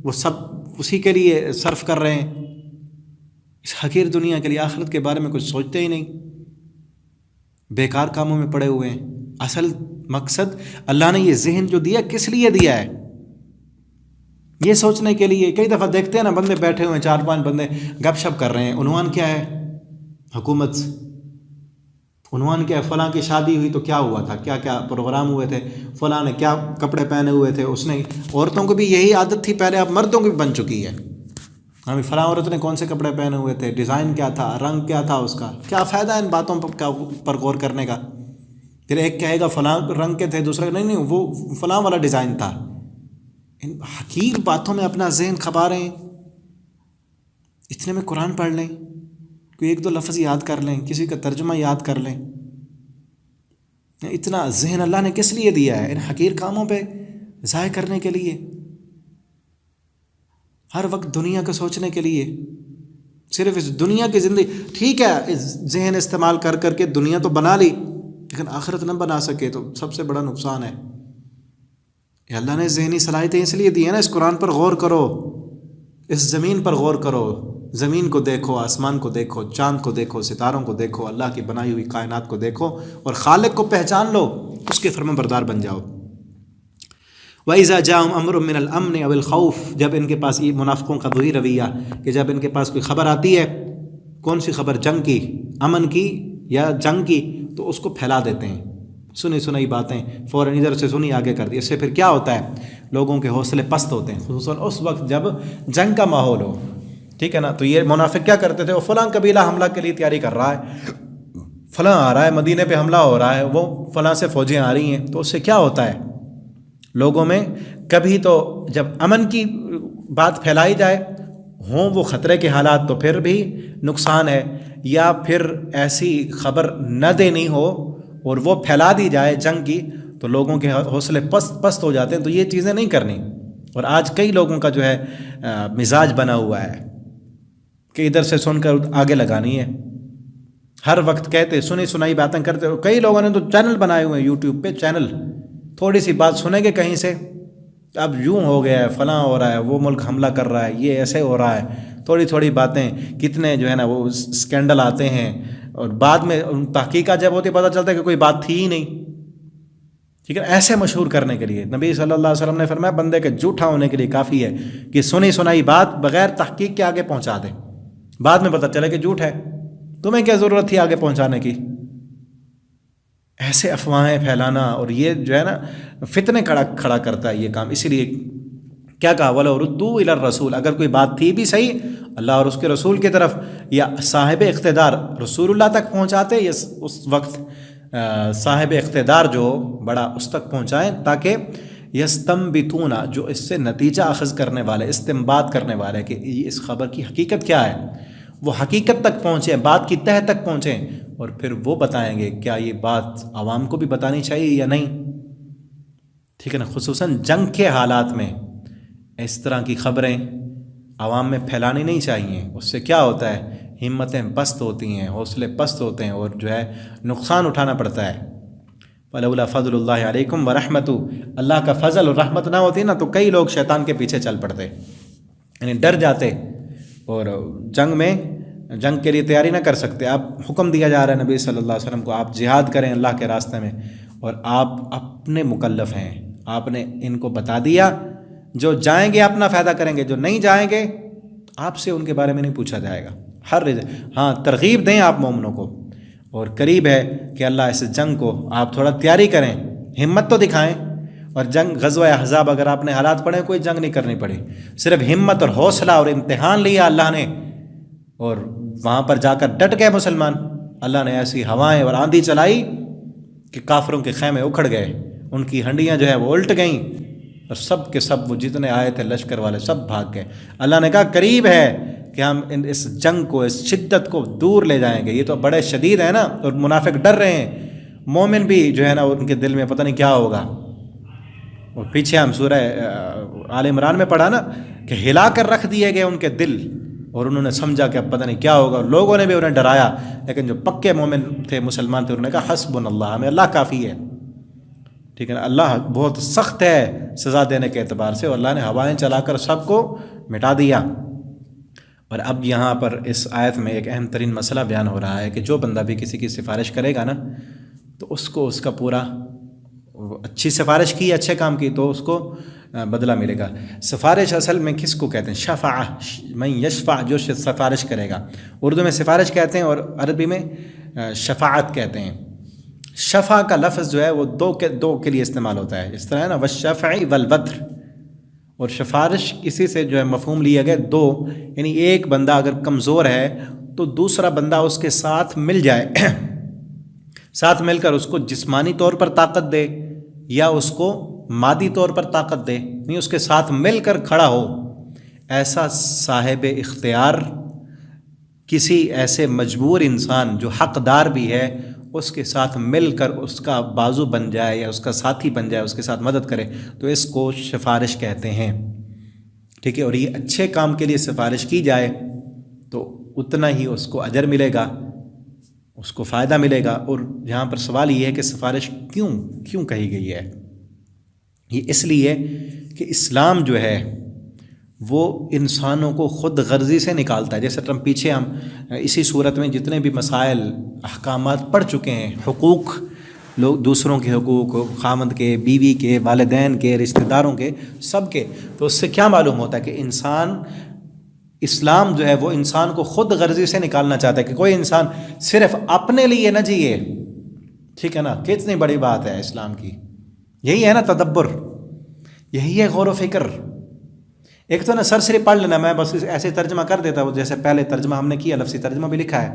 وہ سب اسی کے لیے صرف کر رہے ہیں، اس حقیر دنیا کے لیے۔ آخرت کے بارے میں کچھ سوچتے ہی نہیں، بیکار کاموں میں پڑے ہوئے ہیں۔ اصل مقصد اللہ نے یہ ذہن جو دیا کس لیے دیا ہے، یہ سوچنے کے لیے۔ کئی دفعہ دیکھتے ہیں نا، بندے بیٹھے ہوئے ہیں، 4-5 بندے گپ شپ کر رہے ہیں، عنوان کیا ہے، حکومت، عنوان کیا ہے، فلاں کی شادی ہوئی تو کیا ہوا تھا، کیا کیا پروگرام ہوئے تھے، فلاں نے کیا کپڑے پہنے ہوئے تھے، اس نے، عورتوں کو بھی یہی عادت تھی پہلے، اب مردوں کی بھی بن چکی ہے، ہمیں فلاں عورت نے کون سے کپڑے پہنے ہوئے تھے، ڈیزائن کیا تھا، رنگ کیا تھا اس کا، کیا فائدہ ان باتوں پر غور کرنے کا۔ پھر ایک کہے گا فلاں رنگ کے تھے، دوسرا نہیں وہ فلاں والا ڈیزائن تھا۔ ان حقیر باتوں میں اپنا ذہن کھپا رہے ہیں۔ اتنے میں قرآن پڑھ لیں، کوئی ایک دو لفظ یاد کر لیں، کسی کا ترجمہ یاد کر لیں۔ اتنا ذہن اللہ نے کس لیے دیا ہے، ان حقیر کاموں پہ ضائع کرنے کے لیے، ہر وقت دنیا کا سوچنے کے لیے، صرف اس دنیا کی زندگی۔ ٹھیک ہے، ذہن استعمال کر کر کے دنیا تو بنا لی، لیکن آخرت نہ بنا سکے تو سب سے بڑا نقصان ہے۔ یہ اللہ نے ذہنی صلاحیتیں اس لیے دی ہیں نا، اس قرآن پر غور کرو، اس زمین پر غور کرو، زمین کو دیکھو، آسمان کو دیکھو، چاند کو دیکھو، ستاروں کو دیکھو، اللہ کی بنائی ہوئی کائنات کو دیکھو، اور خالق کو پہچان لو، اس کے فرمان بردار بن جاؤ۔ وَإِذَا جَاءَهُمْ أَمْرٌ مِّنَ الْأَمْنِ أَوِ الْخَوْفِ، جب ان کے پاس، یہ منافقوں کا وہی رویہ کہ جب ان کے پاس کوئی خبر آتی ہے، کون سی خبر، جنگ کی، امن کی یا جنگ کی، تو اس کو پھیلا دیتے ہیں، سنی سنائی باتیں فوراً ادھر سے سنی آگے کر دی۔ اس سے پھر کیا ہوتا ہے، لوگوں کے حوصلے پست ہوتے ہیں، خصوصاً اس وقت جب جنگ کا ماحول ہو، ٹھیک ہے نا۔ تو یہ منافق کیا کرتے تھے، وہ فلاں قبیلہ حملہ کے لیے تیاری کر رہا ہے، فلاں آ رہا ہے، مدینے پہ حملہ ہو رہا ہے، وہ فلاں سے فوجیں آ رہی ہیں، تو اس سے کیا ہوتا ہے، لوگوں میں کبھی تو جب امن کی بات پھیلائی جائے، ہوں وہ خطرے کے حالات، تو پھر بھی نقصان ہے، یا پھر ایسی خبر نہ دینی ہو اور وہ پھیلا دی جائے جنگ کی، تو لوگوں کے حوصلے پست ہو جاتے ہیں۔ تو یہ چیزیں نہیں کرنی۔ اور آج کئی لوگوں کا جو ہے مزاج بنا ہوا ہے کہ ادھر سے سن کر آگے لگانی ہے، ہر وقت کہتے سنی سنائی باتیں کرتے۔ کئی لوگوں نے تو چینل بنائے ہوئے ہیں یوٹیوب پہ، چینل، تھوڑی سی بات سنیں گے کہیں سے، اب یوں ہو گیا ہے، فلاں ہو رہا ہے، وہ ملک حملہ کر رہا ہے، یہ ایسے ہو رہا ہے، تھوڑی تھوڑی باتیں، کتنے جو ہے نا وہ اسکینڈل آتے ہیں، اور بعد میں تحقیقات جب ہوتی پتہ چلتا ہے کہ کوئی بات تھی ہی نہیں، ٹھیک ہے۔ ایسے مشہور کرنے کے لیے نبی صلی اللہ علیہ وسلم نے فرمایا بندے کے جھوٹا ہونے کے لیے کافی ہے کہ سنی سنائی بات بغیر تحقیق کے آگے پہنچا دے، بعد میں پتہ چلے کہ جھوٹ ہے، تمہیں کیا ضرورت تھی آگے پہنچانے کی۔ ایسے افواہیں پھیلانا، اور یہ جو ہے نا فتنے کھڑا کرتا ہے یہ کام۔ اسی لیے کیا کہا، وَلَوْ رُدُّوا إِلَى الرَّسُولِ، اگر کوئی بات تھی بھی صحیح اللہ اور اس کے رسول کی طرف، یا صاحب اقتدار رسول اللہ تک پہنچاتے، یا اس وقت صاحب اقتدار جو بڑا اس تک پہنچائیں تاکہ یستنبتون جو اس سے نتیجہ اخذ کرنے والے، استنباط کرنے والے کہ اس خبر کی حقیقت کیا ہے، وہ حقیقت تک پہنچیں، بات کی تہ تک پہنچیں، اور پھر وہ بتائیں گے کیا یہ بات عوام کو بھی بتانی چاہیے یا نہیں. ٹھیک ہے نا. خصوصاً جنگ کے حالات میں اس طرح کی خبریں عوام میں پھیلانی نہیں چاہیے. اس سے کیا ہوتا ہے، ہمتیں پست ہوتی ہیں، حوصلے پست ہوتے ہیں، اور جو ہے نقصان اٹھانا پڑتا ہے. وَلَوْلَا فَضْلُ اللَّهِ عَلَيْكُمْ وَرَحْمَتُهُ، اللہ کا فضل اور رحمت نہ ہوتی نا تو کئی لوگ شیطان کے پیچھے چل پڑتے، یعنی ڈر جاتے اور جنگ کے لیے تیاری نہ کر سکتے. اب حکم دیا جا رہا ہے نبی صلی اللہ علیہ وسلم کو، آپ جہاد کریں اللہ کے راستے میں، اور آپ اپنے مکلف ہیں. آپ نے ان کو بتا دیا، جو جائیں گے اپنا فائدہ کریں گے، جو نہیں جائیں گے آپ سے ان کے بارے میں نہیں پوچھا جائے گا. ہاں ترغیب دیں آپ مومنوں کو، اور قریب ہے کہ اللہ اس جنگ کو آپ تھوڑا تیاری کریں، ہمت تو دکھائیں. اور جنگ غزوہ احزاب اگر آپ نے حالات پڑھیں، کوئی جنگ نہیں کرنی پڑی، صرف ہمت اور حوصلہ اور امتحان لیا اللہ نے، اور وہاں پر جا کر ڈٹ گئے مسلمان. اللہ نے ایسی ہوائیں اور آندھی چلائی کہ کافروں کے خیمے اکھڑ گئے، ان کی ہنڈیاں جو ہے وہ الٹ گئیں، اور سب کے سب وہ جتنے آئے تھے لشکر والے سب بھاگ گئے. اللہ نے کہا قریب ہے کہ ہم اس جنگ کو، اس شدت کو دور لے جائیں گے. یہ تو بڑے شدید ہے نا، اور منافق ڈر رہے ہیں، مومن بھی جو ہے نا ان کے دل میں پتہ نہیں کیا ہوگا. اور پیچھے ہم سورہ آل عمران میں پڑھا نا کہ ہلا کر رکھ دیے گئے ان کے دل، اور انہوں نے سمجھا کہ اب پتہ نہیں کیا ہوگا. لوگوں نے بھی انہیں ڈرایا، لیکن جو پکے مومن تھے، مسلمان تھے، انہوں نے کہا حسبنا اللہ، ہمیں اللہ کافی ہے. ٹھیک ہے نا. اللہ بہت سخت ہے سزا دینے کے اعتبار سے، اور اللہ نے ہوائیں چلا کر سب کو مٹا دیا. اور اب یہاں پر اس آیت میں ایک اہم ترین مسئلہ بیان ہو رہا ہے کہ جو بندہ بھی کسی کی سفارش کرے گا نا تو اس کو اس کا پورا، اچھی سفارش کی، اچھے کام کی تو اس کو بدلہ ملے گا. سفارش اصل میں کس کو کہتے ہیں؟ شفاعہ، من یشفع، جو سفارش کرے گا. اردو میں سفارش کہتے ہیں اور عربی میں شفاعت کہتے ہیں. شفع کا لفظ جو ہے وہ دو کے لیے استعمال ہوتا ہے، اس طرح ہے نا والشفع والوتر. اور سفارش اسی سے جو ہے مفہوم لیا گیا دو، یعنی ایک بندہ اگر کمزور ہے تو دوسرا بندہ اس کے ساتھ مل جائے، ساتھ مل کر اس کو جسمانی طور پر طاقت دے یا اس کو مادی طور پر طاقت دے، نہیں اس کے ساتھ مل کر کھڑا ہو. ایسا صاحب اختیار کسی ایسے مجبور انسان جو حقدار بھی ہے اس کے ساتھ مل کر اس کا بازو بن جائے یا اس کا ساتھی بن جائے، اس کے ساتھ مدد کرے، تو اس کو سفارش کہتے ہیں. ٹھیک ہے. اور یہ اچھے کام کے لیے سفارش کی جائے تو اتنا ہی اس کو اجر ملے گا، اس کو فائدہ ملے گا. اور یہاں پر سوال یہ ہے کہ سفارش کیوں کہی گئی ہے؟ یہ اس لیے کہ اسلام جو ہے وہ انسانوں کو خود غرضی سے نکالتا ہے. جیسے پیچھے ہم اسی صورت میں جتنے بھی مسائل احکامات پڑھ چکے ہیں، حقوق، لوگ دوسروں کے حقوق، خامند کے، بیوی کے، والدین کے، رشتہ داروں کے، سب کے، تو اس سے کیا معلوم ہوتا ہے کہ اسلام جو ہے وہ انسان کو خود غرضی سے نکالنا چاہتا ہے کہ کوئی انسان صرف اپنے لیے نہ جیے. ٹھیک ہے نا. کتنی بڑی بات ہے اسلام کی. یہی ہے نا تدبر، یہی ہے غور و فکر. ایک تو نا سرسری پڑھ لینا، میں بس ایسے ترجمہ کر دیتا ہوں جیسے پہلے ترجمہ ہم نے کیا، لفظی ترجمہ بھی لکھا ہے.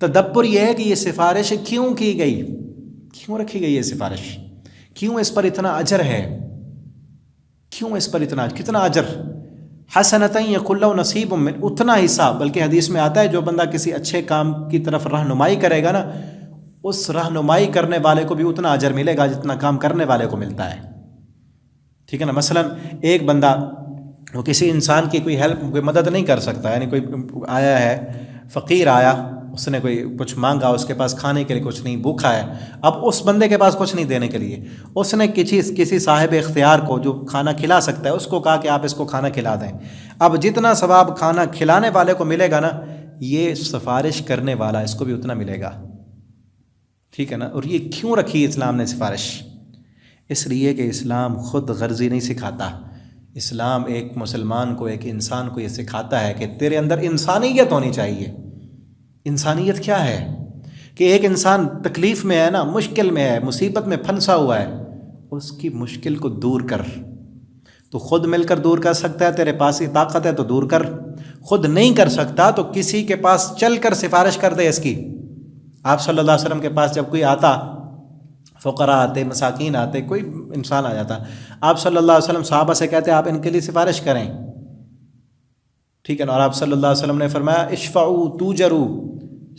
تدبر یہ ہے کہ یہ سفارش کیوں کی گئی، کیوں رکھی گئی یہ سفارش، کیوں اس پر اتنا اجر ہے، کیوں اس پر کتنا اجر. حسنتاً یکن لہ نصیب من، اتنا حصہ. بلکہ حدیث میں آتا ہے جو بندہ کسی اچھے کام کی طرف رہنمائی کرے گا نا، اس رہنمائی کرنے والے کو بھی اتنا اجر ملے گا جتنا کام کرنے والے کو ملتا ہے. ٹھیک ہے نا. مثلا ایک بندہ وہ کسی انسان کی کوئی ہیلپ، کوئی مدد نہیں کر سکتا، یعنی کوئی آیا ہے فقیر آیا، اس نے کوئی کچھ مانگا، اس کے پاس کھانے کے لیے کچھ نہیں، بھوکا ہے. اب اس بندے کے پاس کچھ نہیں دینے کے لیے، اس نے کسی صاحب اختیار کو جو کھانا کھلا سکتا ہے اس کو کہا کہ آپ اس کو کھانا کھلا دیں. اب جتنا ثواب کھانا کھلانے والے کو ملے گا نا، یہ سفارش کرنے والا اس کو بھی اتنا ملے گا. ٹھیک ہے نا. اور یہ کیوں رکھی اسلام نے سفارش؟ اس لیے کہ اسلام خود غرضی نہیں سکھاتا. اسلام ایک مسلمان کو، ایک انسان کو یہ سکھاتا ہے کہ تیرے اندر انسانیت ہونی چاہیے. انسانیت کیا ہے؟ کہ ایک انسان تکلیف میں ہے نا، مشکل میں ہے، مصیبت میں پھنسا ہوا ہے، اس کی مشکل کو دور کر. تو خود مل کر دور کر سکتا ہے، تیرے پاس ہی طاقت ہے تو دور کر. خود نہیں کر سکتا تو کسی کے پاس چل کر سفارش کر دے اس کی. آپ صلی اللہ علیہ وسلم کے پاس جب کوئی آتا، فقراء آتے، مساکین آتے، کوئی انسان آ جاتا، آپ صلی اللہ علیہ وسلم صحابہ سے کہتے آپ ان کے لیے سفارش کریں، ٹھیک ہے نا؟ اور آپ صلی اللہ علیہ وسلم نے فرمایا اشفعوا توجروا،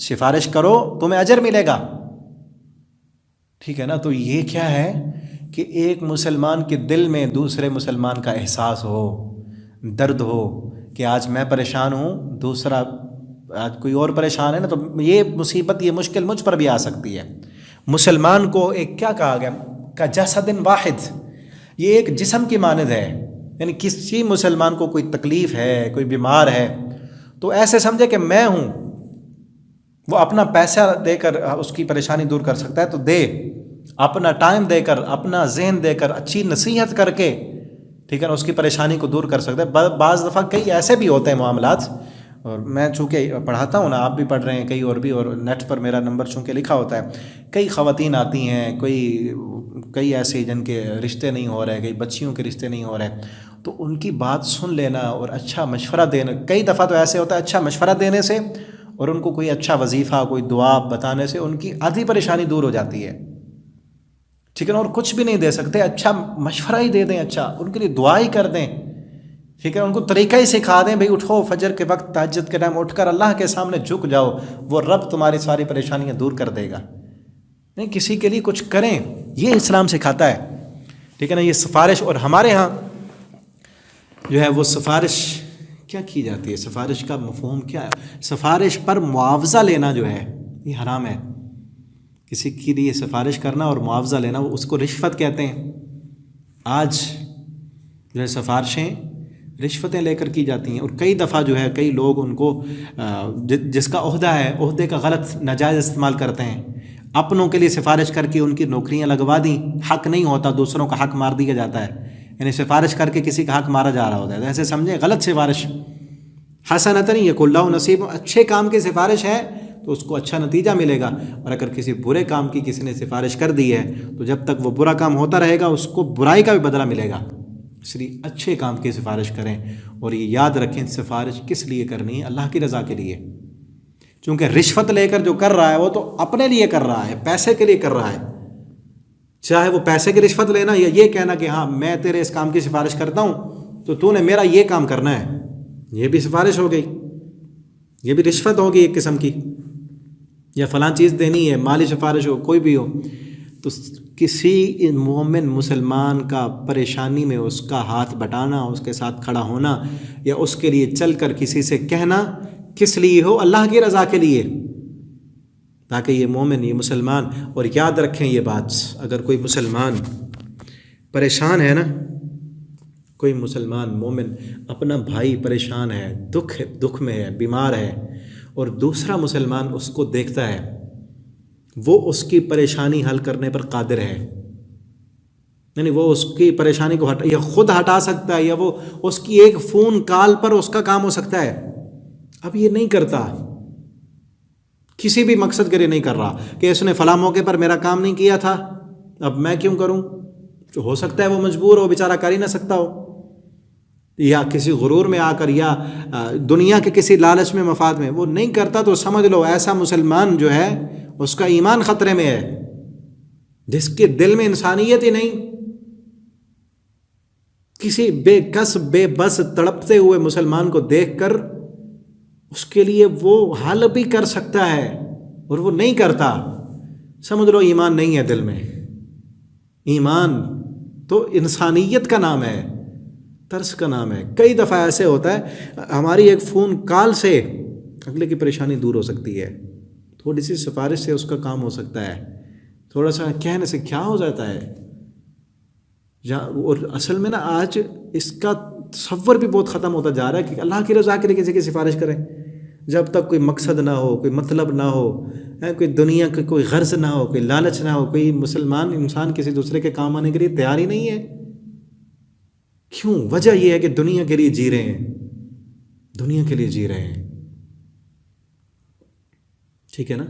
سفارش کرو تمہیں اجر ملے گا، ٹھیک ہے نا؟ تو یہ کیا ہے کہ ایک مسلمان کے دل میں دوسرے مسلمان کا احساس ہو، درد ہو کہ آج میں پریشان ہوں، دوسرا آج کوئی اور پریشان ہے نا، تو یہ مصیبت، یہ مشکل مجھ پر بھی آ سکتی ہے۔ مسلمان کو ایک کیا کہا گیا، کا جسد واحد، یہ ایک جسم کی مانند ہے، یعنی کسی مسلمان کو کوئی تکلیف ہے، کوئی بیمار ہے، تو ایسے سمجھے کہ میں ہوں، وہ اپنا پیسہ دے کر اس کی پریشانی دور کر سکتا ہے تو دے، اپنا ٹائم دے کر، اپنا ذہن دے کر، اچھی نصیحت کر کے، ٹھیک ہے نا، اس کی پریشانی کو دور کر سکتا ہے۔ بعض دفعہ کئی ایسے بھی ہوتے ہیں معاملات، اور میں چونکہ پڑھاتا ہوں نا، آپ بھی پڑھ رہے ہیں کئی اور بھی، اور نیٹ پر میرا نمبر چونکہ لکھا ہوتا ہے، کئی خواتین آتی ہیں، کئی ایسے جن کے رشتے نہیں ہو رہے، کئی بچیوں کے رشتے نہیں ہو رہے، تو ان کی بات سن لینا اور اچھا مشورہ دینا، کئی دفعہ تو ایسے ہوتا ہے اچھا مشورہ دینے سے اور ان کو کوئی اچھا وظیفہ، کوئی دعا بتانے سے ان کی آدھی پریشانی دور ہو جاتی ہے، ٹھیک ہے نا؟ اور کچھ بھی نہیں دے سکتے، اچھا مشورہ ہی دے دیں، اچھا ان کے لیے دعا ہی کر دیں، ٹھیک ہے، ان کو طریقہ ہی سکھا دیں، بھئی اٹھو فجر کے وقت، تہجد کے ٹائم اٹھ کر اللہ کے سامنے جھک جاؤ، وہ رب تمہاری ساری پریشانیاں دور کر دے گا۔ نہیں، کسی کے لیے کچھ کریں، یہ اسلام سکھاتا ہے، ٹھیک ہے نا؟ یہ سفارش، اور ہمارے ہاں جو ہے وہ سفارش کیا کی جاتی ہے، سفارش کا مفہوم کیا ہے؟ سفارش پر معاوضہ لینا جو ہے یہ حرام ہے، کسی کے لیے سفارش کرنا اور معاوضہ لینا، اس کو رشوت کہتے ہیں۔ آج جو ہے سفارشیں رشوتیں لے کر کی جاتی ہیں، اور کئی دفعہ جو ہے کئی لوگ ان کو جس کا عہدہ ہے، عہدے کا غلط ناجائز استعمال کرتے ہیں، اپنوں کے لیے سفارش کر کے ان کی نوکریاں لگوا دیں، حق نہیں ہوتا، دوسروں کا حق مار دیا جاتا ہے، یعنی سفارش کر کے کسی کا حق مارا جا رہا ہوتا ہے، ایسے سمجھیں غلط سفارش۔ حسنۃ یکن لہ نصیب، اچھے کام کی سفارش ہے تو اس کو اچھا نتیجہ ملے گا، اور اگر کسی برے کام کی کسی نے سفارش کر دی ہے تو جب تک وہ برا کام ہوتا رہے گا اس کو برائی کا بھی بدلہ ملے گا۔ اس لیے اچھے کام کی سفارش کریں، اور یہ یاد رکھیں سفارش کس لیے کرنی ہے، اللہ کی رضا کے لیے، چونکہ رشوت لے کر جو کر رہا ہے وہ تو اپنے لیے کر رہا ہے، پیسے کے لیے کر رہا ہے، چاہے وہ پیسے کی رشوت لینا یا یہ کہنا کہ ہاں میں تیرے اس کام کی سفارش کرتا ہوں تو نے میرا یہ کام کرنا ہے، یہ بھی سفارش ہو گئی، یہ بھی رشوت ہوگی ایک قسم کی، یا فلاں چیز دینی ہے، مالی سفارش ہو، کوئی بھی ہو، تو کسی مومن مسلمان کا پریشانی میں اس کا ہاتھ بٹانا، اس کے ساتھ کھڑا ہونا، یا اس کے لیے چل کر کسی سے کہنا، کس لیے ہو؟ اللہ کی رضا کے لیے، تاکہ یہ مومن، یہ مسلمان، اور یاد رکھیں یہ بات، اگر کوئی مسلمان پریشان ہے نا، کوئی مسلمان مومن اپنا بھائی پریشان ہے، دکھ میں ہے، بیمار ہے، اور دوسرا مسلمان اس کو دیکھتا ہے، وہ اس کی پریشانی حل کرنے پر قادر ہے، یعنی وہ اس کی پریشانی کو یا خود ہٹا سکتا ہے، یا وہ اس کی ایک فون کال پر اس کا کام ہو سکتا ہے، اب یہ نہیں کرتا، کسی بھی مقصد کے لیے نہیں کر رہا کہ اس نے فلاں موقع پر میرا کام نہیں کیا تھا، اب میں کیوں کروں؟ جو ہو سکتا ہے وہ مجبور ہو، بیچارہ کر ہی نہ سکتا ہو، یا کسی غرور میں آ کر، یا دنیا کے کسی لالچ میں، مفاد میں وہ نہیں کرتا، تو سمجھ لو ایسا مسلمان جو ہے اس کا ایمان خطرے میں ہے، جس کے دل میں انسانیت ہی نہیں۔ کسی بے کس بے بس تڑپتے ہوئے مسلمان کو دیکھ کر اس کے لیے وہ حل بھی کر سکتا ہے اور وہ نہیں کرتا، سمجھ لو ایمان نہیں ہے دل میں۔ ایمان تو انسانیت کا نام ہے، ترس کا نام ہے۔ کئی دفعہ ایسے ہوتا ہے ہماری ایک فون کال سے اگلے کی پریشانی دور ہو سکتی ہے، تھوڑی سی سفارش سے اس کا کام ہو سکتا ہے، تھوڑا سا کہنے سے کیا ہو جاتا ہے۔ اور اصل میں نا آج اس کا تصور بھی بہت ختم ہوتا جا رہا ہے کہ اللہ کی رضا کے لیے کسی کی سفارش کریں، جب تک کوئی مقصد نہ ہو، کوئی مطلب نہ ہو، کوئی دنیا کا کوئی غرض نہ ہو، کوئی لالچ نہ ہو، کوئی مسلمان انسان کسی دوسرے کے کام آنے کے لیے تیار ہی نہیں ہے۔ کیوں؟ وجہ یہ ہے کہ دنیا کے لیے جی رہے ہیں، دنیا کے لیے جی رہے ہیں، ٹھیک ہے نا؟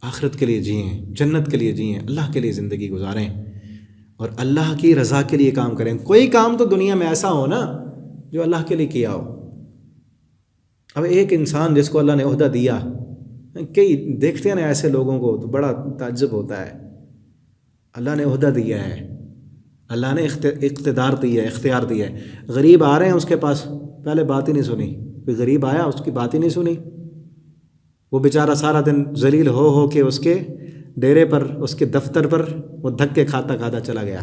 آخرت کے لیے جئیں، جنت کے لیے جئیں، اللہ کے لیے زندگی گزاریں، اور اللہ کی رضا کے لیے کام کریں۔ کوئی کام تو دنیا میں ایسا ہو نا جو اللہ کے لیے کیا ہو۔ اب ایک انسان جس کو اللہ نے عہدہ دیا، کئی دیکھتے ہیں نا ایسے لوگوں کو تو بڑا تعجب ہوتا ہے. اللہ نے عہدہ دیا ہے، اللہ نے اقتدار دیا ہے، اختیار دیا ہے. غریب آ رہے ہیں اس کے پاس، پہلے بات ہی نہیں سنی. کوئی غریب آیا اس کی بات ہی نہیں سنی. وہ بیچارہ سارا دن ذلیل ہو کے اس کے ڈیرے پر، اس کے دفتر پر وہ دھکے کھاتا کھاتا چلا گیا.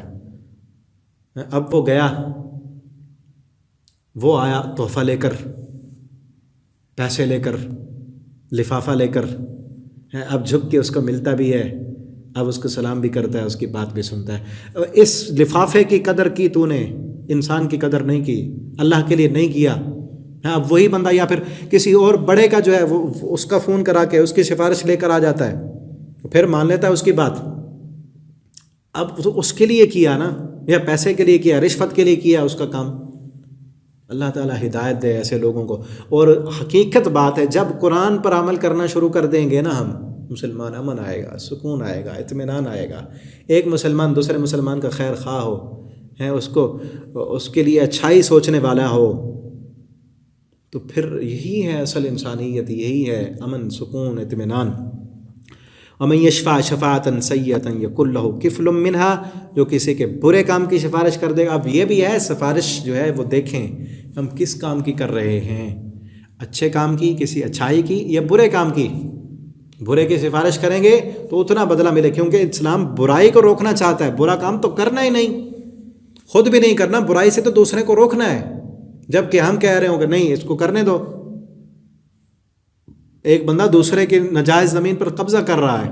اب وہ گیا، وہ آیا تحفہ لے کر، پیسے لے کر، لفافہ لے کر. اب جھک کے اس کو ملتا بھی ہے، اب اس کو سلام بھی کرتا ہے، اس کی بات بھی سنتا ہے. اس لفافے کی قدر کی تو نے، انسان کی قدر نہیں کی، اللہ کے لیے نہیں کیا. اب وہی بندہ یا پھر کسی اور بڑے کا جو ہے وہ اس کا فون کرا کے اس کی سفارش لے کر آ جاتا ہے، پھر مان لیتا ہے اس کی بات. اب تو اس کے لیے کیا نا، یا پیسے کے لیے کیا، رشوت کے لیے کیا اس کا کام. اللہ تعالیٰ ہدایت دے ایسے لوگوں کو. اور حقیقت بات ہے، جب قرآن پر عمل کرنا شروع کر دیں گے نا ہم، مسلمان، امن آئے گا، سکون آئے گا، اطمینان آئے گا. ایک مسلمان دوسرے مسلمان کا خیر خواہ ہو، اس کے لیے اچھائی سوچنے والا ہو، تو پھر یہی ہے اصل انسانیت، یہی ہے امن، سکون، اطمینان. ومن یشفع شفاعۃ سیئۃ یکن لہ کفل منہا، جو کسی کے برے کام کی سفارش کر دے گا. اب یہ بھی ہے، سفارش جو ہے وہ دیکھیں ہم کس کام کی کر رہے ہیں، اچھے کام کی، کسی اچھائی کی، یا برے کام کی. برے کی سفارش کریں گے تو اتنا بدلہ ملے، کیونکہ اسلام برائی کو روکنا چاہتا ہے. برا کام تو کرنا ہی نہیں، خود بھی نہیں کرنا، برائی سے تو دوسرے کو روکنا ہے. جب کہ ہم کہہ رہے ہوں کہ نہیں اس کو کرنے دو. ایک بندہ دوسرے کی ناجائز زمین پر قبضہ کر رہا ہے،